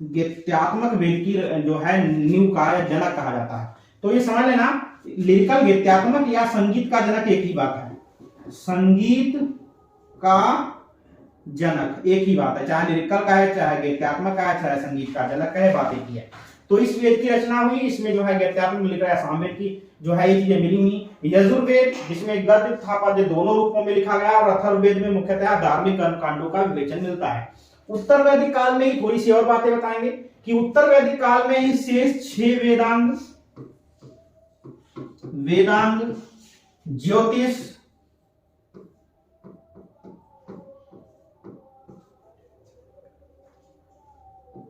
गीत्यात्मक वेद की जो है नींव का जनक कहा जाता है। तो ये समझ लेना, लिरिकल, गीत्यात्मक या संगीत का जनक एक ही बात है, संगीत का जनक एक ही बात है, चाहे लिरिकल का है, चाहे गीत्यात्मक का है, चाहे संगीत का जनक का है, बात एक ही है। तो इस वेद की रचना हुई, इसमें जो है गीत्यात्मक लिखा है, सामवेद की जो है ये चीजें मिली हुई। यजुर्वेद, जिसमें गद्य तथा पद्य दोनों रूपों में लिखा गया, और अथर्ववेद में मुख्यतः धार्मिक कर्मकांडों का विवेचन मिलता है। उत्तर वैदिक काल में ही थोड़ी सी और बातें बताएंगे कि उत्तर वैदिक काल में ही शेष 6 वेदांग, ज्योतिष,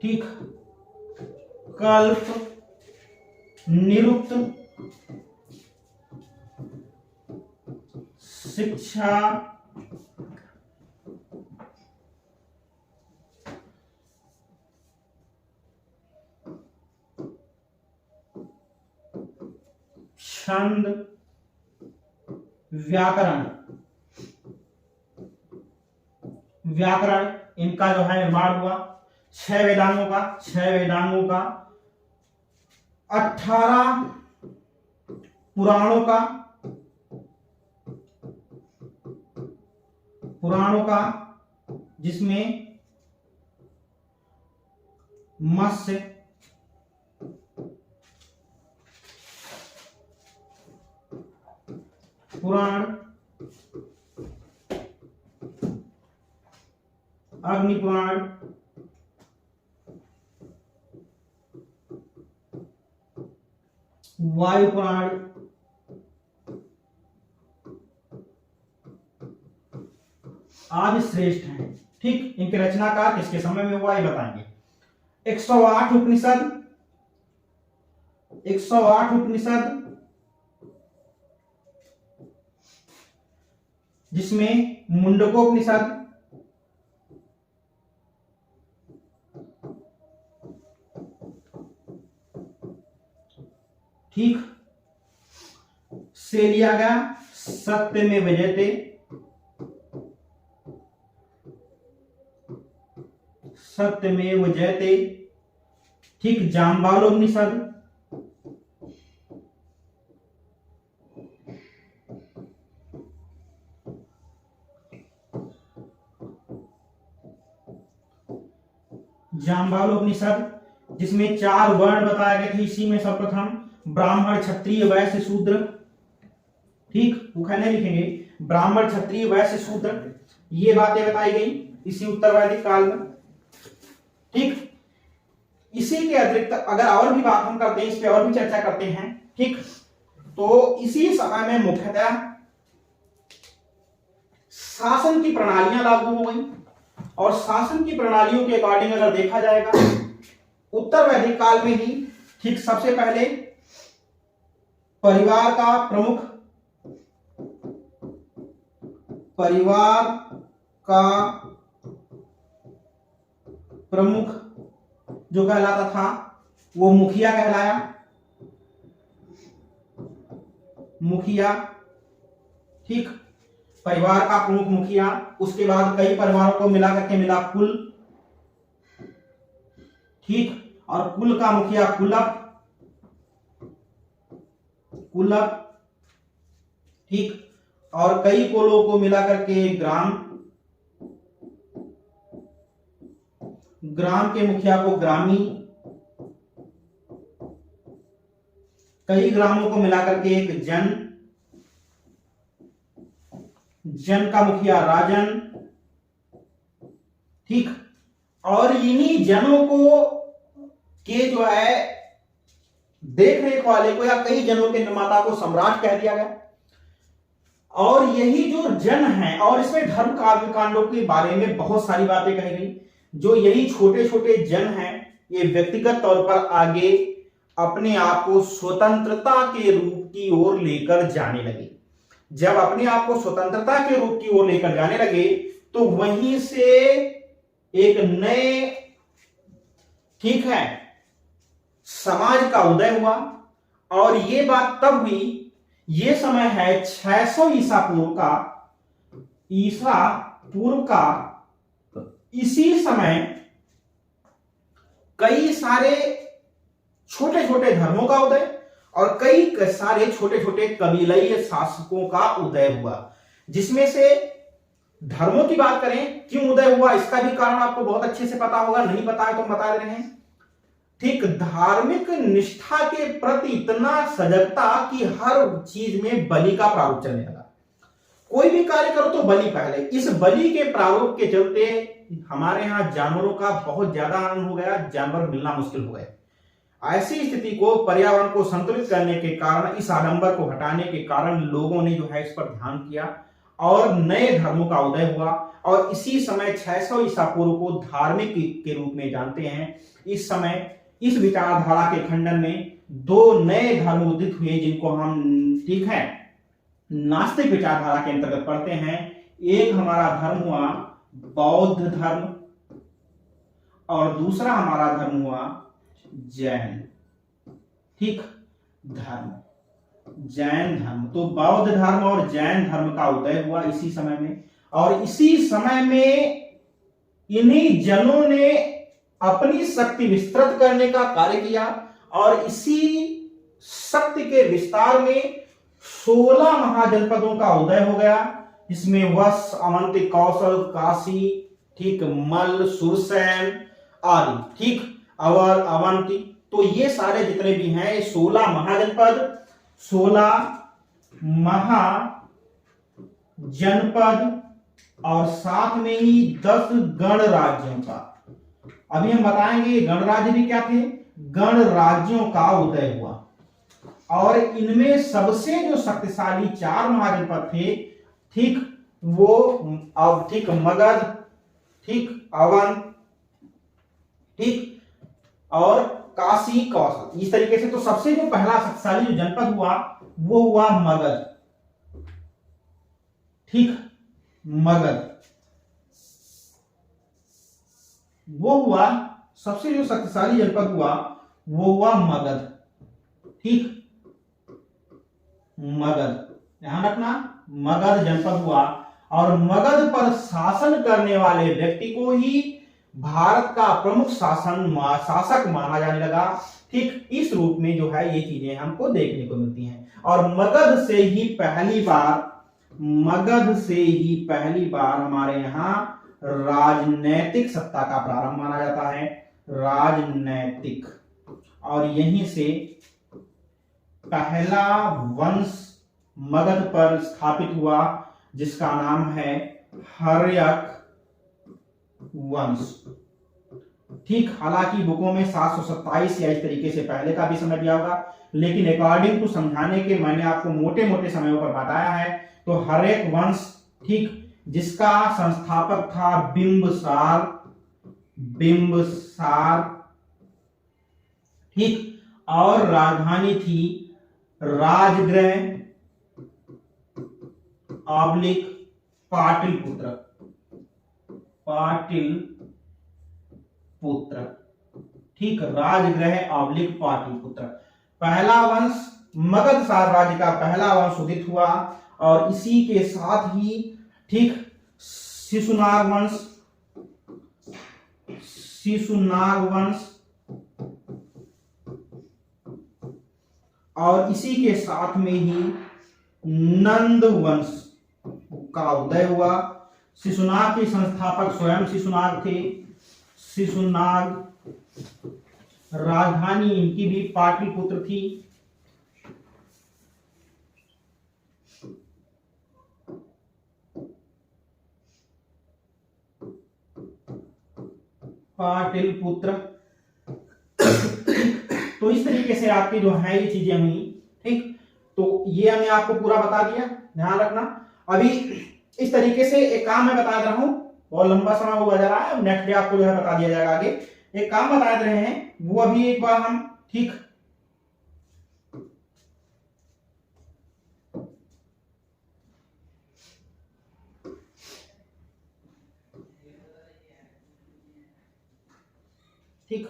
ठीक, कल्प, निरुक्त, शिक्षा, छंद, व्याकरण, इनका जो है निर्माण हुआ। 6 वेदांगों का, 18 पुराणों का, जिसमें मत्स्य, पुराण, अग्नि पुराण, वायु पुराण, आदि श्रेष्ठ हैं। ठीक, इनके रचनाकार किसके समय में हुआ ये बताएंगे। 108 उपनिषद, 108 उपनिषद जिसमें मुंडकोपनिषद, ठीक से लिया गया, सत्यमेव जयते, सत्यमेव जयते, ठीक जाम्बालोपनिषद, जाम्बालोपनिषद जिसमें 4 वर्ण बताए गए थे। इसी में सर्वप्रथम ब्राह्मण, क्षत्रिय, वैश्य, शूद्र, ठीक वो कहने लिखेंगे ब्राह्मण, क्षत्रिय, वैश्य, शूद्र, ये बातें बताई गई इसी उत्तर वैदिक काल में। ठीक, इसी के अतिरिक्त अगर और भी बात हम करते हैं, इस पे और भी चर्चा करते हैं। ठीक, तो इसी समय में मुख्यतः शासन की प्रणालियां लागू हो गई, और शासन की प्रणालियों के अकॉर्डिंग अगर देखा जाएगा उत्तर वैदिक काल में ही, ठीक सबसे पहले परिवार का प्रमुख, परिवार का प्रमुख जो कहलाता था वो मुखिया कहलाया, मुखिया, ठीक परिवार का प्रमुख मुखिया। उसके बाद कई परिवारों को मिला करके मिला कुल, ठीक, और कुल का मुखिया कुलक, कुलक, ठीक, और कई कुलों को मिला करके ग्राम, ग्राम के मुखिया को ग्रामी, कई ग्रामों को मिलाकर के एक जन, जन का मुखिया राजन, ठीक, और इन्हीं जनों को के जो है देख रेख वाले को या कई जनों के निर्माता को सम्राट कह दिया गया। और यही जो जन है, और इसमें धर्म कांडों के बारे में बहुत सारी बातें कही गई। जो यही छोटे छोटे जन हैं ये व्यक्तिगत तौर पर आगे अपने आप को स्वतंत्रता के रूप की ओर लेकर जाने लगे। जब अपने आप को स्वतंत्रता के रूप की ओर लेकर जाने लगे तो वहीं से एक नए, ठीक है, समाज का उदय हुआ। और ये बात तब हुई, ये समय है 600 ईसा पूर्व का, ईसा पूर्व का। इसी समय कई सारे छोटे छोटे धर्मों का उदय और कई सारे छोटे छोटे कबीलाई शासकों का उदय हुआ, जिसमें से धर्मों की बात करें, क्यों उदय हुआ इसका भी कारण आपको बहुत अच्छे से पता होगा, नहीं पता है तो हम बता रहे हैं। ठीक, धार्मिक निष्ठा के प्रति इतना सजगता कि हर चीज में बलि का प्रारूप चलने लगा। कोई भी कार्य करो तो बलि पहले। इस बलि के प्रारूप के चलते हमारे यहां जानवरों का बहुत ज्यादा आनंद हो गया, जानवर मिलना मुश्किल हो गए। ऐसी स्थिति को, पर्यावरण को संतुलित करने के कारण, इस आडंबर को हटाने के कारण लोगों ने जो है इस पर ध्यान किया और नए धर्मों का उदय हुआ। और इसी समय 600 ईसा पूर्व को धार्मिक के रूप में जानते हैं। इस समय इस विचारधारा के खंडन में 2 नए धर्म उदित हुए, जिनको हम, ठीक है, नास्तिक विचारधारा के अंतर्गत पढ़ते हैं। एक हमारा धर्म हुआ बौद्ध धर्म और दूसरा हमारा धर्म हुआ जैन, ठीक, धर्म, जैन धर्म। तो बौद्ध धर्म और जैन धर्म का उदय हुआ इसी समय में। और इसी समय में इन्हीं जनों ने अपनी शक्ति विस्तृत करने का कार्य किया और इसी शक्ति के विस्तार में 16 महाजनपदों का उदय हो गया, जिसमें वश, अवंती, कौशल, काशी, ठीक, मल्ल, सुरसैन आदि, ठीक, अवर, अवंती। तो ये सारे जितने भी हैं 16 महाजनपद, 16 महाजनपद जनपद और साथ में ही 10 गणराज्यों का। अभी हम बताएंगे गणराज्य भी क्या थे, गणराज्यों का उदय हुआ। और इनमें सबसे जो शक्तिशाली 4 महाजनपद थे, ठीक, वो अब ठीक मगध, ठीक अवध, ठीक और काशी कौशल, इस तरीके से। तो सबसे जो पहला शक्तिशाली जो जनपद हुआ वो हुआ मगध, ठीक, मगध वो हुआ सबसे जो शक्तिशाली जनपद हुआ वो हुआ मगध, ठीक, मगध, ध्यान रखना, मगध जनपद हुआ। और मगध पर शासन करने वाले व्यक्ति को ही भारत का प्रमुख शासक माना जाने लगा, ठीक। इस रूप में जो है ये चीजें हमको देखने को मिलती हैं। और मगध से ही पहली बार हमारे यहां राजनैतिक सत्ता का प्रारंभ माना जाता है, राजनैतिक। और यहीं से पहला वंश मगध पर स्थापित हुआ जिसका नाम है हर्यक वंश, ठीक। हालांकि बुकों में 727 या इस तरीके से पहले का भी समय दिया होगा, लेकिन अकॉर्डिंग टू समझाने के मैंने आपको मोटे मोटे समयों पर बताया है। तो हर्यक वंश, ठीक, जिसका संस्थापक था बिंबिसार, ठीक। और राजधानी थी राजगृह ऑब्लिक पाटलिपुत्र, ठीक, राजगृह ऑब्लिक पाटलिपुत्र। पहला वंश मगध साम्राज्य का पहला वंश उदित हुआ। और इसी के साथ ही, ठीक, शिशुनाग वंश और इसी के साथ में ही नंद वंश का उदय हुआ। शिशुनाग के संस्थापक स्वयं शिशुनाग थे। शिशुनाग, राजधानी इनकी भी पाटलिपुत्र थी। पाटलिपुत्र। तो इस तरीके से आपकी जो है ये चीजें हुई, ठीक। तो ये हमने आपको पूरा बता दिया, ध्यान रखना। अभी इस तरीके से एक काम मैं बता रहा हूं, बहुत लंबा समय हुआ जा रहा है, नेक्स्ट डे आपको जो है बता दिया जाएगा। आगे एक काम बता रहे हैं, वो अभी एक बार हम, ठीक, ठीक,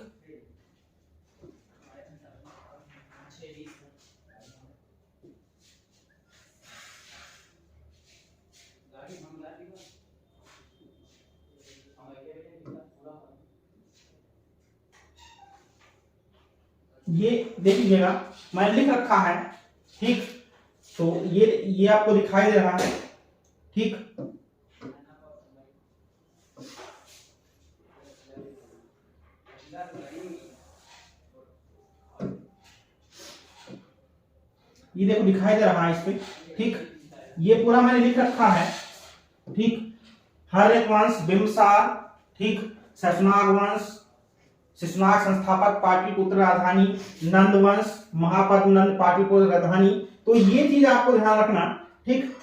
ये देखिएगा मैंने लिख रखा है, ठीक। तो ये आपको दिखाई दे रहा है, ठीक। ये देखो दिखाई दे रहा है इस पे, ठीक। ये पूरा मैंने लिख रखा है, ठीक। हर्यक वंश बिंबिसार, ठीक। शिशुनाग वंश, शिशुनाग संस्थापक पाटलिपुत्र राजधानी, नंद वंश महापद्म नंद पाटलिपुत्र राजधानी। तो ये चीज आपको ध्यान रखना, ठीक।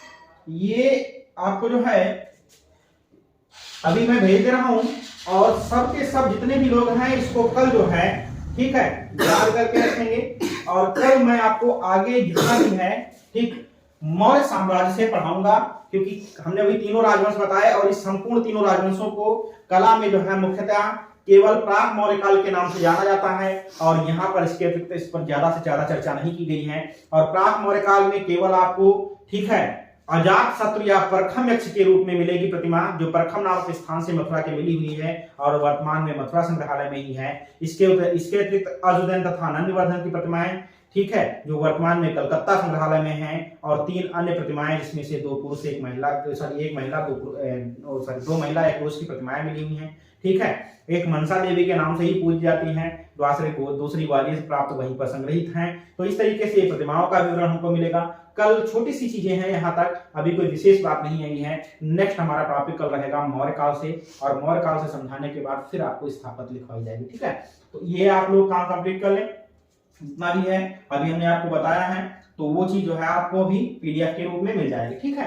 ये आपको जो है अभी मैं भेज दे रहा हूं, और सब के सब जितने भी लोग हैं इसको कल जो है, ठीक है, याद करके रखेंगे। और कल मैं आपको आगे जितना भी है, ठीक, मौर्य साम्राज्य से पढ़ाऊंगा, क्योंकि हमने अभी तीनों राजवंश बताए और इस संपूर्ण तीनों राजवंशों को कला में जो है मुख्यतः केवल प्राक मौर्य काल के नाम से जाना जाता है। और यहाँ पर इसके अतिरिक्त इस पर ज्यादा से ज्यादा चर्चा नहीं की गई है। और प्राक मौर्य काल में केवल आपको, ठीक है, अजात शत्रु या परखम यक्ष के रूप में मिलेगी प्रतिमा, जो परखम नामक स्थान से मथुरा के मिली हुई है और वर्तमान में मथुरा संग्रहालय में ही है। इसके अतिरिक्त अजुदन तथा नंदवर्धन की प्रतिमाएं ठीक है, जो वर्तमान में कलकत्ता संग्रहालय में है, और 3 अन्य प्रतिमाएं जिसमें से 2 पुरुष एक महिला, एक महिला 2 महिला 1 पुरुष की प्रतिमाएं मिली हुई हैं। ठीक है, एक मनसा देवी के नाम से ही पूजी जाती हैं, दूसरी ग्वालियर से प्राप्त वहीं पर संग्रहित हैं। तो इस तरीके से प्रतिमाओं का विवरण हमको मिलेगा। कल छोटी सी चीजें हैं यहाँ तक, अभी कोई विशेष बात नहीं आई है। नेक्स्ट हमारा टॉपिक कल रहेगा मौर्य काल से, और मौर्य काल से समझाने के बाद फिर आपको स्थापत्य लिखवाई जाएगी। ठीक है, तो ये आप लोग काम कंप्लीट कर लें, जितना भी है अभी हमने आपको बताया है, तो वो चीज जो है आपको भी पीडीएफ के रूप में मिल जाएगी। ठीक है।